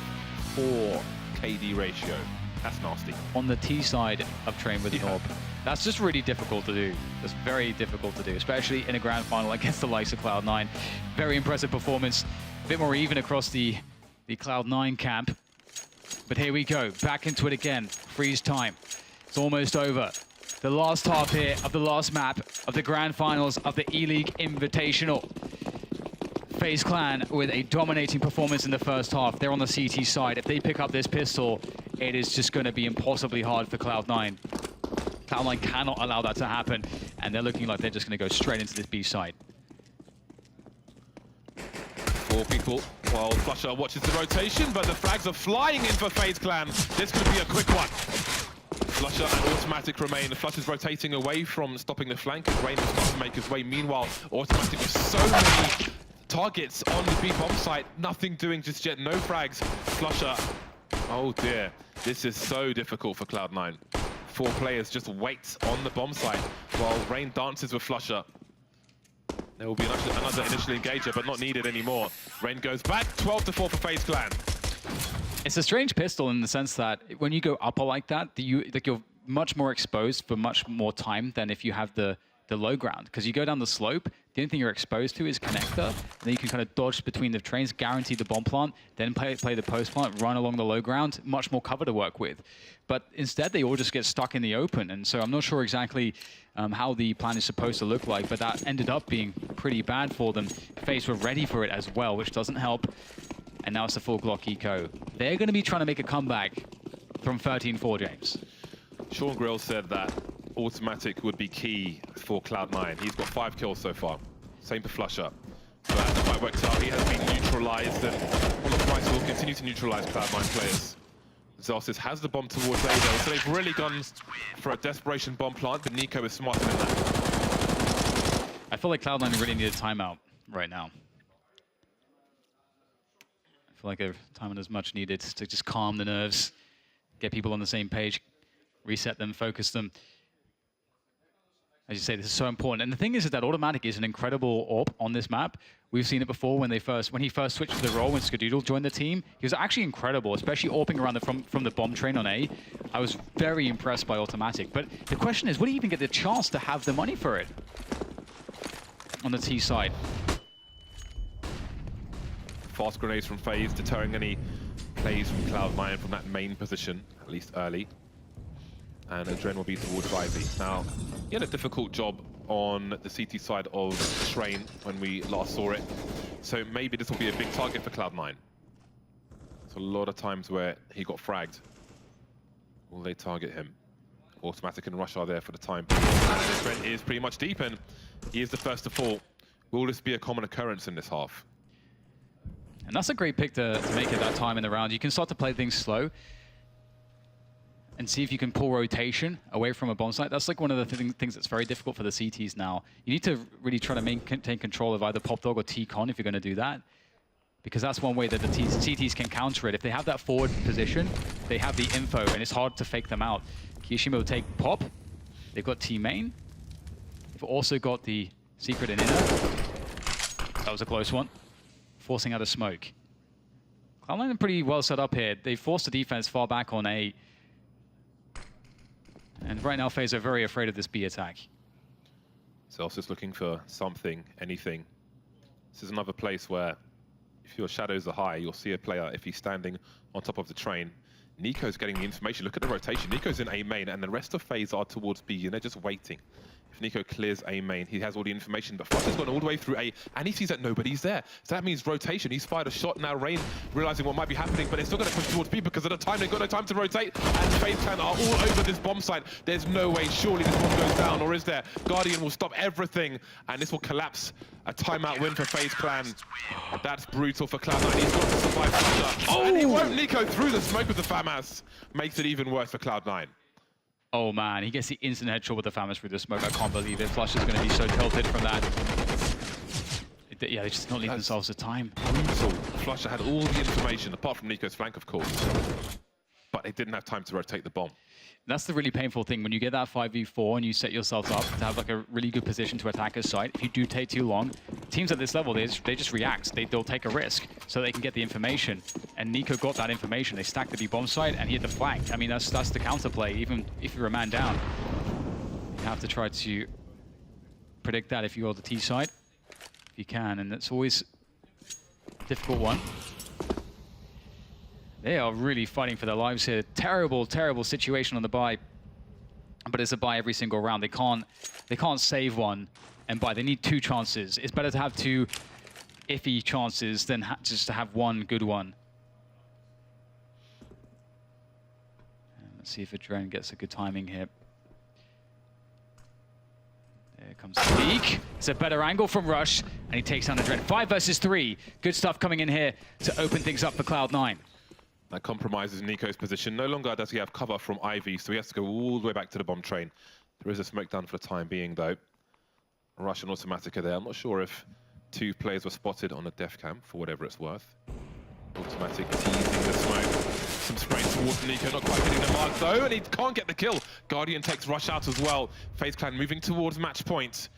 4 KD ratio. That's nasty. On the T side of Train with an Orb. That's just really difficult to do. That's very difficult to do, especially in a grand final against the likes of Cloud9. Very impressive performance. A bit more even across the Cloud9 camp. But here we go, back into it again. Freeze time. It's almost over. The last half here of the last map of the grand finals of the Eleague Invitational. Faze Clan with a dominating performance in the first half. They're on the CT side. If they pick up this pistol, it is just going to be impossibly hard for Cloud9. Cloud9 cannot allow that to happen, and they're looking like they're just going to go straight into this B side. 4 people while Flusher watches the rotation, but the frags are flying in for Faze Clan. This could be a quick one. Flusher and Automatic remain. Flusher's rotating away from stopping the flank, and Rain will start to make his way. Meanwhile, Automatic with so many targets on the B bomb site, nothing doing just yet, no frags. Flusher, oh dear, this is so difficult for Cloud9. 4 players just wait on the bomb site while Rain dances with Flusher. There will be another initial engager, but not needed anymore. Rain goes back, 12 to 4 for Faze Clan. It's a strange pistol in the sense that when you go upper like that, you're much more exposed for much more time than if you have the low ground. Because you go down the slope, the only thing you're exposed to is connector, and then you can kind of dodge between the trains, guarantee the bomb plant, then play the post plant, run along the low ground, much more cover to work with. But instead, they all just get stuck in the open, and so I'm not sure exactly how the plan is supposed to look like, but that ended up being pretty bad for them. Faze were ready for it as well, which doesn't help, and now it's the full Glock eco. They're going to be trying to make a comeback from 13-4, James. Sean Grill said that Automatic would be key for Cloud9. He's got 5 kills so far. Same for Flusher. But that quite worked out. He has been neutralized, and Olaf Meister will continue to neutralize Cloud9 players. Zelsis has the bomb towards A though, so they've really gone for a desperation bomb plant, but Nico is smarter than that. I feel like Cloud9 really need a timeout right now. I feel like a timeout is much needed to just calm the nerves, get people on the same page, reset them, focus them. As you say, this is so important. And the thing is that Automatic is an incredible AWP on this map. We've seen it before when he first switched to the role when Skadoodle joined the team. He was actually incredible, especially AWPing around from the bomb train on A. I was very impressed by Automatic. But the question is, would he even get the chance to have the money for it on the T side? Fast grenades from Faze, deterring any plays from Cloud9 from that main position, at least early. And Adren will be towards Ivy. Now, he had a difficult job on the CT side of Train when we last saw it. So maybe this will be a big target for Cloud9. So a lot of times where he got fragged, will they target him? Automatic and Rush are there for the time being. This threat is pretty much deep, and he is the first to fall. Will this be a common occurrence in this half? And that's a great pick to make at that time in the round. You can start to play things slow and see if you can pull rotation away from a bomb site. That's like one of the things that's very difficult for the CTs now. You need to really try to maintain control of either Pop Dog or T-Con if you're going to do that, because that's one way that the CTs can counter it. If they have that forward position, they have the info, and it's hard to fake them out. Kishima will take Pop. They've got T-Main. They've also got the Secret and Inner. That was a close one. Forcing out a smoke. CLOUD9 are pretty well set up here. They forced the defense far back on A. And right now, FaZe are very afraid of this B attack. Celsius looking for something, anything. This is another place where if your shadows are high, you'll see a player, if he's standing on top of the train. Nico's getting the information. Look at the rotation. Nico's in A main, and the rest of FaZe are towards B, and they're just waiting. If Nico clears A main, he has all the information, but Flush has gone all the way through A, and he sees that nobody's there. So that means rotation. He's fired a shot. Now Rain realizing what might be happening, but they're still going to push towards B because at the time they've got no time to rotate, and FaZe Clan are all over this bomb site. There's no way, surely this bomb goes down, or is there? Guardian will stop everything, and this will collapse. A timeout win for FaZe Clan. That's brutal for CLOUD9. He's got to survive Flusher. Oh! And he won't. Nico through the smoke with the FAMAS. Makes it even worse for CLOUD9. Oh man, he gets the instant headshot with the FAMAS through the smoke. I can't believe it. Flush is going to be so tilted from that. Yeah, they just not leave themselves the time. Brutal. Flusher had all the information, apart from Nico's flank, of course. But they didn't have time to rotate the bomb. That's the really painful thing. When you get that 5v4 and you set yourselves up to have like a really good position to attack a site, if you do take too long, teams at this level, they just react. They'll take a risk so they can get the information. And Nico got that information. They stacked the B bomb site and he hit the flank. I mean, that's the counterplay. Even if you're a man down, you have to try to predict that if you're the T side, if you can. And it's always a difficult one. They are really fighting for their lives here. Terrible, terrible situation on the buy. But it's a buy every single round. They can't save one and buy. They need 2 chances. It's better to have 2 iffy chances than just to have 1 good one. And let's see if Adren gets a good timing here. There comes the peek. It's a better angle from Rush, and he takes down Adren. 5 versus 3. Good stuff coming in here to open things up for CLOUD9. That compromises Nico's position. No longer does he have cover from Ivy, so he has to go all the way back to the bomb train. There is a smoke down for the time being, though. Rush and Automatica there. I'm not sure if 2 players were spotted on a def cam, for whatever it's worth. Automatic teasing the smoke. Some spray towards Nico, not quite hitting the mark, though, and he can't get the kill. Guardian takes Rush out as well. FaZe Clan moving towards match point.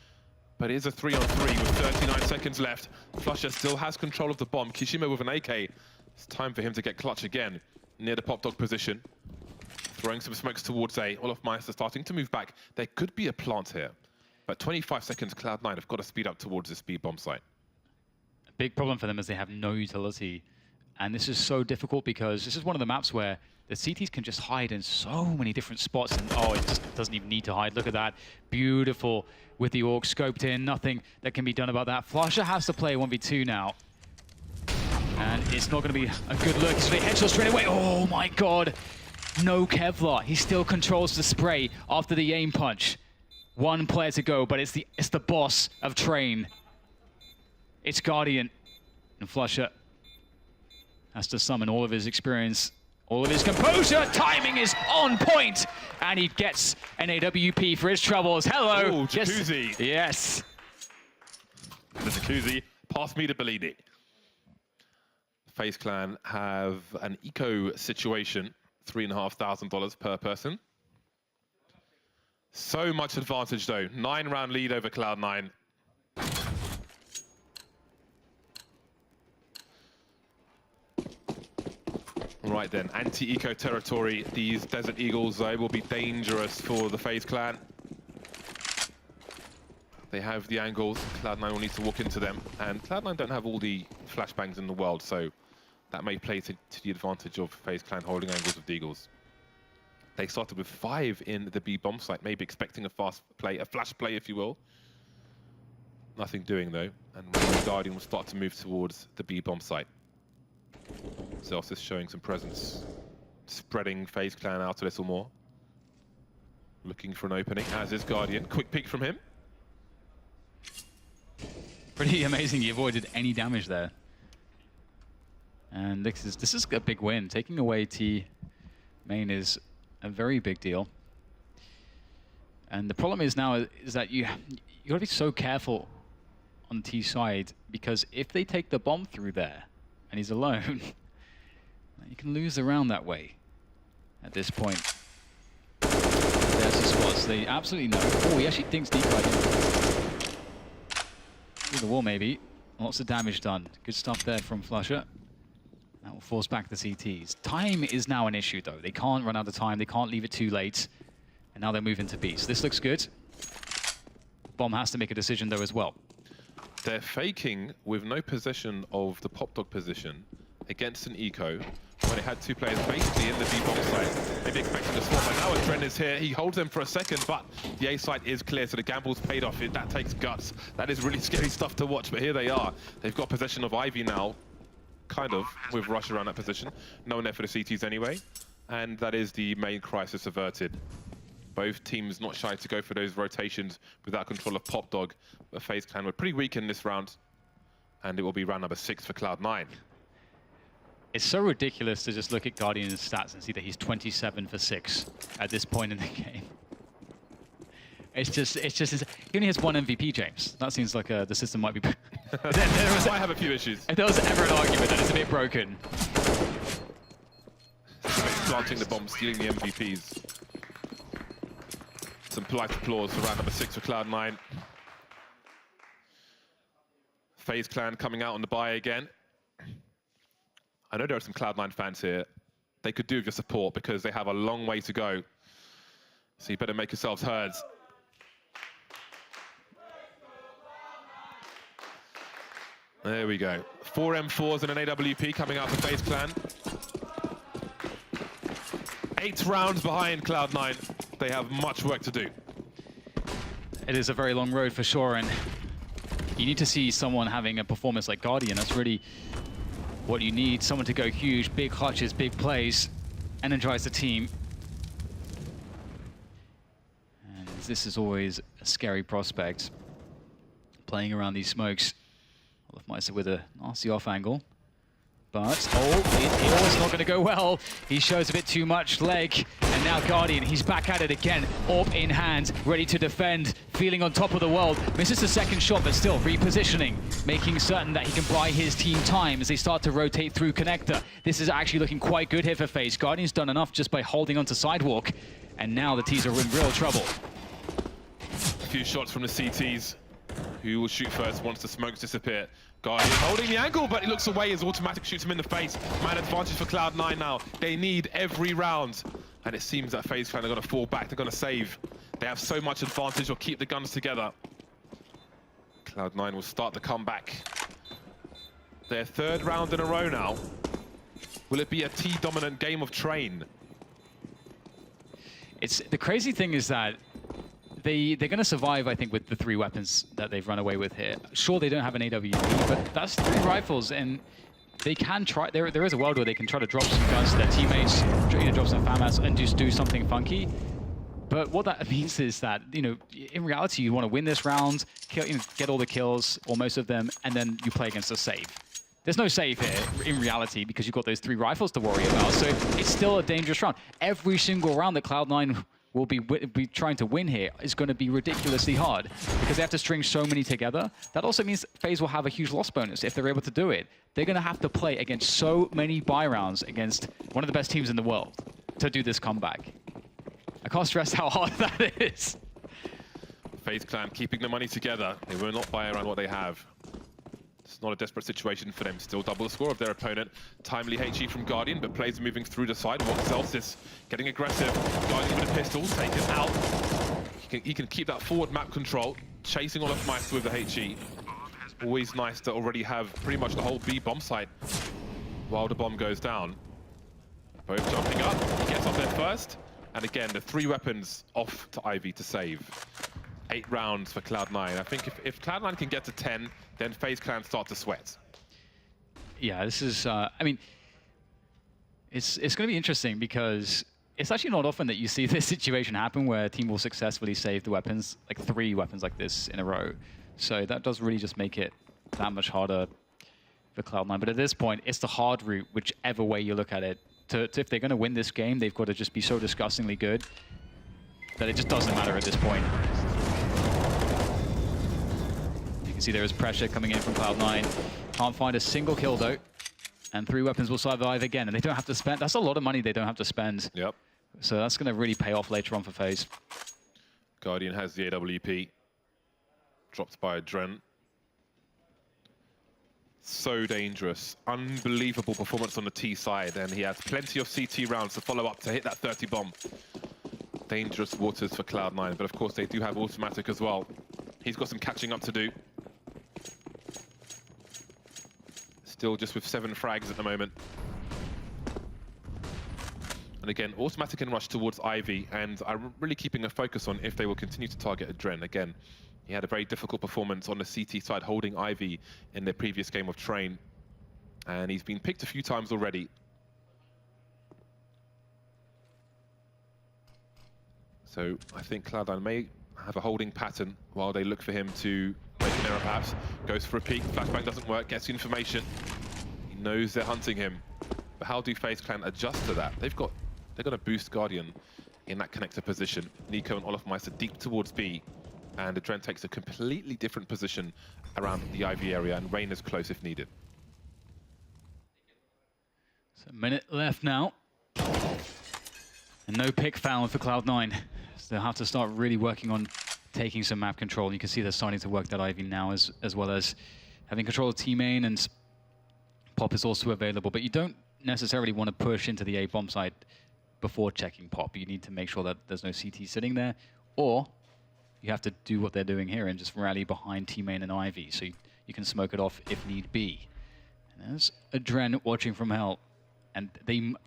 But it is a 3-on-3 with 39 seconds left. Flusher still has control of the bomb. Kishima with an AK. It's time for him to get clutch again, near the Pop Dog position. Throwing some smokes towards A. Olaf Meister starting to move back. There could be a plant here. But 25 seconds, CLOUD9 have got to speed up towards this B bomb site. A big problem for them is they have no utility. And this is so difficult because this is one of the maps where the CTs can just hide in so many different spots. And oh, it just doesn't even need to hide. Look at that. Beautiful with the Orc scoped in. Nothing that can be done about that. Flusher has to play 1v2 now. And it's not going to be a good look. So they headshot straight away. Oh my god. No Kevlar. He still controls the spray after the aim punch. 1 player to go, but it's the boss of Train. It's Guardian. And Flusher has to summon all of his experience, all of his composure. Timing is on point. And he gets an AWP for his troubles. Hello. Oh, Jacuzzi. Yes. The Jacuzzi. Pass me the Bellini. FaZe Clan have an eco situation, $3,500 per person. So much advantage though, 9-round lead over CLOUD9. Right then, anti-eco territory. These Desert Eagles will be dangerous for the FaZe Clan. They have the angles, CLOUD9 will need to walk into them, and CLOUD9 don't have all the flashbangs in the world, so that may play to the advantage of FaZe Clan holding angles with Deagles. They started with 5 in the B bomb site, maybe expecting a fast play, a flash play, if you will. Nothing doing though, and Guardian will start to move towards the B bomb site. Celsius showing some presence, spreading FaZe Clan out a little more. Looking for an opening, as is Guardian. Quick peek from him. Pretty amazing he avoided any damage there. And this is a big win. Taking away T main is a very big deal. And the problem is now is that you gotta be so careful on T side, because if they take the bomb through there and he's alone, you can lose the round that way at this point. There's the spots. They absolutely know. Oh, he actually thinks deep right through the wall maybe. Lots of damage done. Good stuff there from Flusher. That will force back the CTs. Time is now an issue though. They can't run out of time. They can't leave it too late. And now they're moving to B. So this looks good. Bomb has to make a decision though as well. They're faking with no possession of the pop dog position against an eco when they had two players basically in the B bomb site. Maybe expecting to swap, but now Adren is here. He holds them for a second, but the A site is clear, so the gamble's paid off. That takes guts. That is really scary stuff to watch, but here they are. They've got possession of Ivy now, kind of, with Rush around that position. No one there for the CTs anyway, and that is the main crisis averted. Both teams not shy to go for those rotations without control of Pop Dog. But FaZe Clan were pretty weak in this round, and it will be round number 6 for Cloud9. It's so ridiculous to just look at Guardian's stats and see that he's 27 for 6 at this point in the game. It's just, he only has one MVP, James. That seems like the system might be... I have a few issues. If there was ever an argument that it's a bit broken. Planting the bomb, stealing the MVPs. Some polite applause for round number 6 for Cloud9. FaZe Clan coming out on the bye again. I know there are some Cloud9 fans here. They could do with your support because they have a long way to go. So you better make yourselves heard. There we go. 4 M4s and an AWP coming out for FaZe Clan. 8 rounds behind Cloud9. They have much work to do. It is a very long road for sure, and you need to see someone having a performance like Guardian. That's really what you need. Someone to go huge, big clutches, big plays, energize the team. And this is always a scary prospect. Playing around these smokes. Olofmeister with a nasty off angle. But, it was not going to go well. He shows a bit too much leg. And now Guardian, he's back at it again. Orb in hand, ready to defend, feeling on top of the world. Misses the second shot, but still repositioning, making certain that he can buy his team time as they start to rotate through connector. This is actually looking quite good here for FaZe. Guardian's done enough just by holding onto sidewalk. And now the T's are in real trouble. A few shots from the CTs. Who will shoot first once the smokes disappear? Guardian holding the angle, but he looks away as Automatic shoots him in the face. Man advantage for Cloud9 now. They need every round. And it seems that FaZe Clan are going to fall back. They're going to save. They have so much advantage. They'll keep the guns together. Cloud9 will start the comeback. Their 3rd round in a row now. Will it be a T-dominant game of Train? The crazy thing is that they're going to survive, I think, with the 3 weapons that they've run away with here. Sure, they don't have an AWP, but that's 3 rifles, and they can try. There is a world where they can try to drop some guns to their teammates, drop some FAMAS, and just do something funky. But what that means is that, in reality, you want to win this round, get all the kills, or most of them, and then you play against a save. There's no save here, in reality, because you've got those 3 rifles to worry about, so it's still a dangerous round. Every single round that Cloud9 will be trying to win here is going to be ridiculously hard because they have to string so many together. That also means FaZe will have a huge loss bonus if they're able to do it. They're going to have to play against so many buy rounds against one of the best teams in the world to do this comeback. I can't stress how hard that is. FaZe Clan keeping the money together. They will not buy around what they have. It's not a desperate situation for them. Still double the score of their opponent. Timely HE from Guardian, but plays moving through the sidewalk. Celsius getting aggressive. Guardian with a pistol, taken out. He can keep that forward map control, chasing Olofmeister with the HE. Always nice to already have pretty much the whole B bomb site while the bomb goes down. Both jumping up. He gets up there first. And again, the 3 weapons off to Ivy to save. 8 rounds for Cloud9. I think if Cloud9 can get to 10, then FaZe Clan start to sweat. Yeah, this is, I mean, It's going to be interesting because it's actually not often that you see this situation happen where a team will successfully save the weapons, like 3 weapons like this in a row. So that does really just make it that much harder for Cloud9. But at this point, it's the hard route, whichever way you look at it. If they're going to win this game, they've got to just be so disgustingly good that it just doesn't matter at this point. You can see there is pressure coming in from Cloud9. Can't find a single kill though. And 3 weapons will survive again. And they don't have to spend, that's a lot of money they don't have to spend. Yep. So that's going to really pay off later on for Faze. Guardian has the AWP. Dropped by Dren. So dangerous. Unbelievable performance on the T side. And he has plenty of CT rounds to follow up to hit that 30 bomb. Dangerous waters for Cloud9. But of course, they do have automatic as well. He's got some catching up to do. Still just with 7 frags at the moment. And again, automatic and rush towards Ivy, and I'm really keeping a focus on if they will continue to target Adren. Again, he had a very difficult performance on the CT side, holding Ivy in their previous game of Train. And he's been picked a few times already. So I think Cloud9 may have a holding pattern while they look for him to make an error perhaps. Goes for a peek, flashbang doesn't work, gets the information. He knows they're hunting him. But how do FaZe Clan adjust to that? They're going to boost Guardian in that connector position. Nico and Olofmeister deep towards B. And Adren takes a completely different position around the Ivy area, and Rain is close if needed. So a minute left now. And no pick found for Cloud9. So they'll have to start really working on taking some map control. You can see they're starting to work that Ivy now, as well as having control of T-main, and Pop is also available. But you don't necessarily want to push into the A bomb site before checking Pop. You need to make sure that there's no CT sitting there, or you have to do what they're doing here and just rally behind T-main and Ivy, so you can smoke it off if need be. And there's Adren watching from hell. And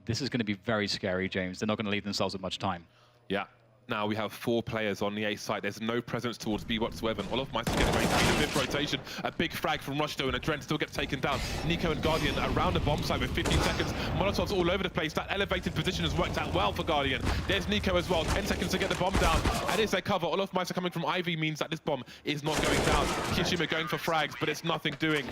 this is going to be very scary, James. They're not going to leave themselves with much time. Yeah. Now we have 4 players on the A site. There's no presence towards B whatsoever. And Olofmeister getting ready to be the 5th rotation. A big frag from Rush though, and Adren still gets taken down. Nico and Guardian around the bomb site with 15 seconds. Molotovs all over the place. That elevated position has worked out well for Guardian. There's Nico as well. 10 seconds to get the bomb down. And it's their cover. Olofmeister coming from Ivy means that this bomb is not going down. Kishima going for frags, but it's nothing doing.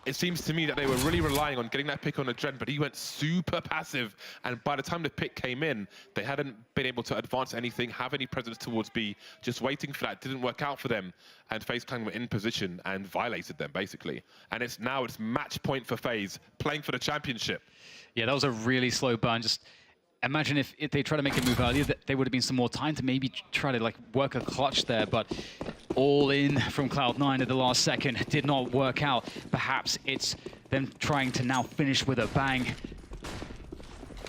It seems to me that they were really relying on getting that pick on Adren, but he went super passive. And by the time the pick came in, they hadn't been able to advance anything, have any presence towards B, just waiting for that. Didn't work out for them. And FaZe Clan were in position and violated them, basically. And it's match point for FaZe, playing for the championship. Yeah, that was a really slow burn. Just imagine if they tried to make a move earlier, there would have been some more time to maybe try to work a clutch there, but all in from Cloud9 at the last second did not work out. Perhaps it's them trying to now finish with a bang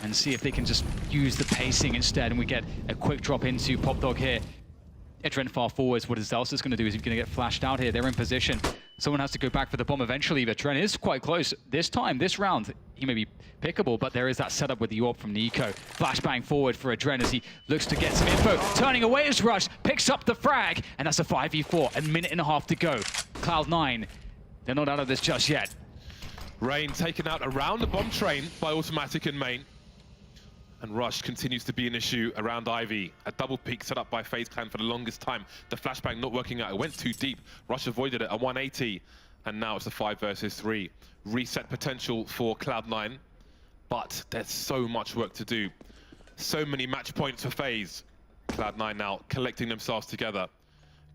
and see if they can just use the pacing instead, and we get a quick drop into Pop Dog here. Adren far forwards. What Zelsa's is going to do is he's going to get flashed out here. They're in position. Someone has to go back for the bomb eventually, but Adren is quite close. This time, this round, he may be pickable, but there is that setup with the AWP from Nico. Flashbang forward for Adren as he looks to get some info. Turning away as Rush, picks up the frag, and that's a 5v4. A minute and a half to go. Cloud9, they're not out of this just yet. Rain taken out around the bomb train by automatic in main. And Rush continues to be an issue around Ivy. A double peek set up by FaZe Clan for the longest time. The flashbang not working out. It went too deep. Rush avoided it, a 180. And now it's a 5 versus 3. Reset potential for Cloud9. But there's so much work to do. So many match points for FaZe. Cloud9 now collecting themselves together.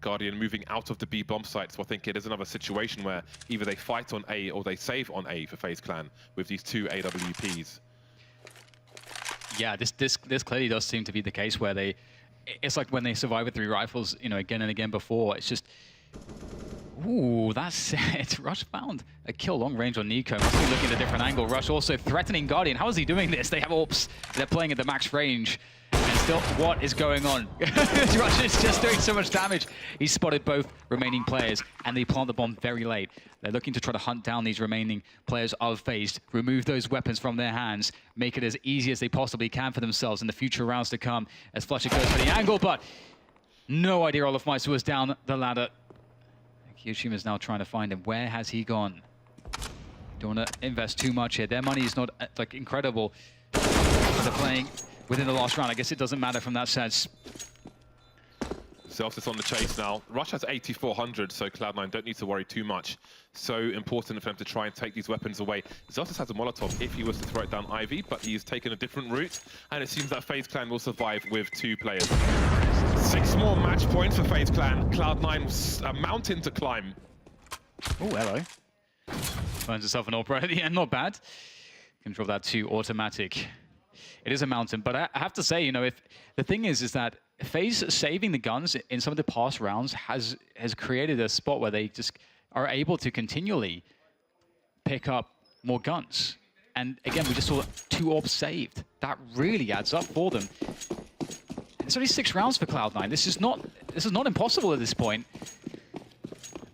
Guardian moving out of the B bomb site. So I think it is another situation where either they fight on A or they save on A for FaZe Clan with these 2 AWPs. Yeah, this clearly does seem to be the case where it's like when they survive with 3 rifles, again and again before. It's just, ooh, that's it. Rush found a kill long range on Nico. Must be looking at a different angle. Rush also threatening Guardian. How is he doing this? They have AWPs. They're playing at the max range. And still, what is going on? Rush is just doing so much damage. He spotted both remaining players, and they plant the bomb very late. They're looking to try to hunt down these remaining players of FaZe, remove those weapons from their hands, make it as easy as they possibly can for themselves in the future rounds to come as Fletcher goes for the angle, but no idea Olofmeister was down the ladder. Kyoshima is now trying to find him. Where has he gone? Don't want to invest too much here. Their money is not like incredible. They're playing within the last round. I guess it doesn't matter from that sense. Celsius on the chase now. Rush has 8,400, so Cloud9 don't need to worry too much. So important for them to try and take these weapons away. Celsius has a Molotov if he was to throw it down Ivy, but he's taken a different route, and it seems that Faze Clan will survive with 2 players. 6 more match points for Faze Clan. Cloud9 a mountain to climb. Oh, hello. Finds himself an AWP right at the end, not bad. Can drop that to automatic. It is a mountain, but I have to say, you know, if the thing is that Faze saving the guns in some of the past rounds has created a spot where they just are able to continually pick up more guns. And again, we just saw 2 AWPs saved. That really adds up for them. It's only 6 rounds for Cloud9. This is not impossible at this point,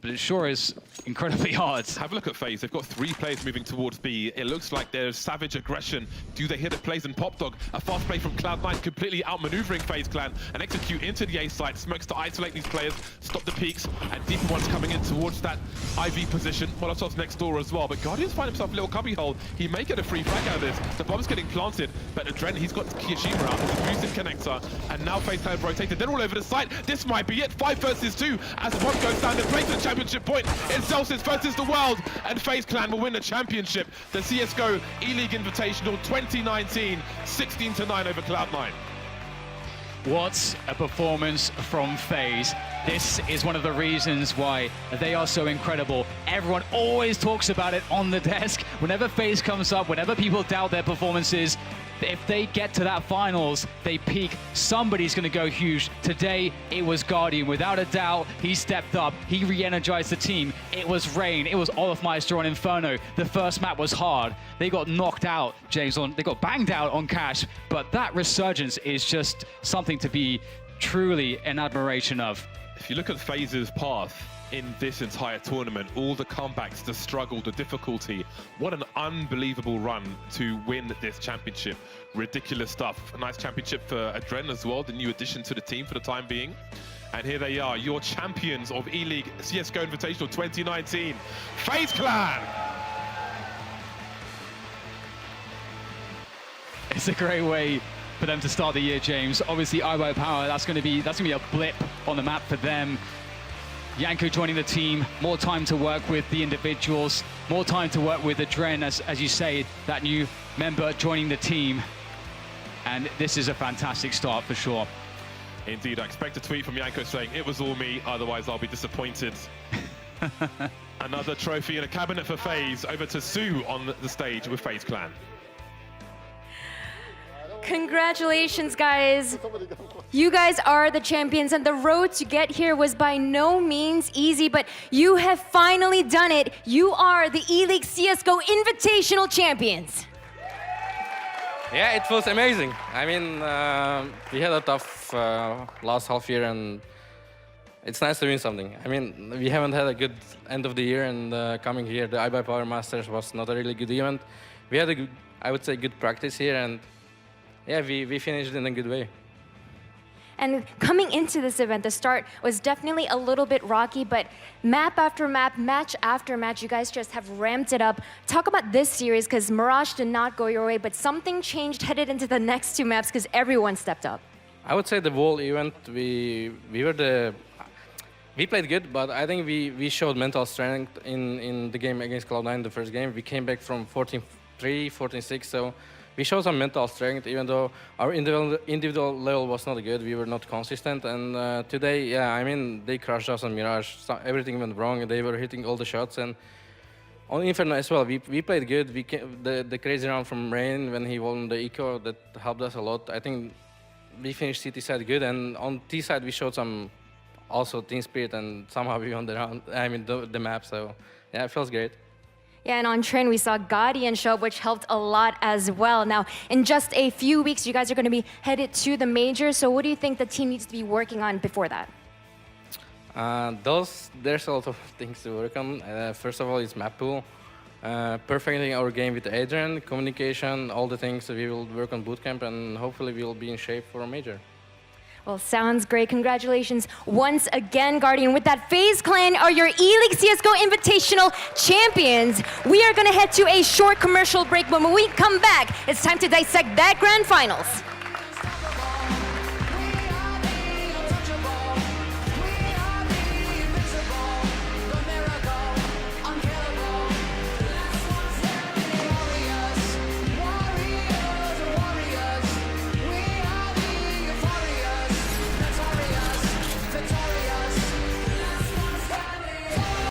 but it sure is incredibly hard. Have a look at Faze. They've got 3 players moving towards B. It looks like there's savage aggression. Do they hit it? Plays and Pop Dog. A fast play from Cloud9, completely outmaneuvering Faze Clan and execute into the A site. Smokes to isolate these players, stop the peaks, and deeper ones coming in towards that IV position. Molotov's next door as well, but Guardian's find himself a little cubby hole. He may get a free frag out of this. The bomb's getting planted, but Adren, he's got Kiyashima out with a boosted connector, and now Faze Clan have rotated. They're all over the site. This might be it. 5 versus 2 as the bomb goes down. They play for the championship point. It's Celsius versus the world, and Faze Clan will win the championship. The CSGO Eleague Invitational 2019, 16-9 over Cloud9. What a performance from Faze. This is one of the reasons why they are so incredible. Everyone always talks about it on the desk. Whenever Faze comes up, whenever people doubt their performances, if they get to that finals, they peak, somebody's going to go huge. Today, it was Guardian. Without a doubt, he stepped up. He re-energized the team. It was Rain. It was Olofmeister on Inferno. The first map was hard. They got knocked out, James. They got banged out on Cash. But that resurgence is just something to be truly in admiration of. If you look at Faze's path in this entire tournament, all the comebacks, the struggle, the difficulty, what an unbelievable run to win this championship. Ridiculous stuff. A nice championship for Adren as well, the new addition to the team for the time being. And here they are, your champions of Eleague CSGO Invitational 2019, Faze Clan! It's a great way for them to start the year, James. Obviously, iBio Power, that's going to be a blip on the map for them. Yanko joining the team, more time to work with the individuals, more time to work with Adren, as you say, that new member joining the team. And this is a fantastic start for sure. Indeed, I expect a tweet from Yanko saying, "It was all me, otherwise I'll be disappointed." Another trophy and a cabinet for Faze. Over to Sue on the stage with Faze Clan. Congratulations, guys. You guys are the champions, and the road to get here was by no means easy, but you have finally done it. You are the Eleague CSGO Invitational champions. Yeah, it feels amazing. I mean, we had a tough last half year, and it's nice to win something. I mean, we haven't had a good end of the year, and coming here, the iBio Power Masters was not a really good event. We had a good, I would say, good practice here, and yeah, we finished in a good way. And coming into this event, the start was definitely a little bit rocky, but map after map, match after match, you guys just have ramped it up. Talk about this series, because Mirage did not go your way, but something changed headed into the next 2 maps because everyone stepped up. I would say the whole event, we played good, but I think we showed mental strength in the game against Cloud9, the first game. We came back from 14-3, 14-6, so we showed some mental strength, even though our individual level was not good. We were not consistent, and today, yeah, I mean, they crushed us on Mirage. Everything went wrong, they were hitting all the shots, and on Inferno as well, we played good. The crazy round from Rain when he won the eco, that helped us a lot. I think we finished CT side good, and on T side we showed some also team spirit, and somehow we won the round. I mean the map. So yeah, it feels great. Yeah, and on train we saw Guardian show up, which helped a lot as well. Now, in just a few weeks, you guys are going to be headed to the majors. So what do you think the team needs to be working on before that? There's a lot of things to work on. First of all, it's map pool. Perfecting our game with Adrian, communication, all the things that we will work on bootcamp, and hopefully we will be in shape for a major. Well, sounds great. Congratulations once again, Guardian. With that, FaZe Clan are your Eleague CSGO Invitational champions. We are going to head to a short commercial break, but when we come back, it's time to dissect that grand finals.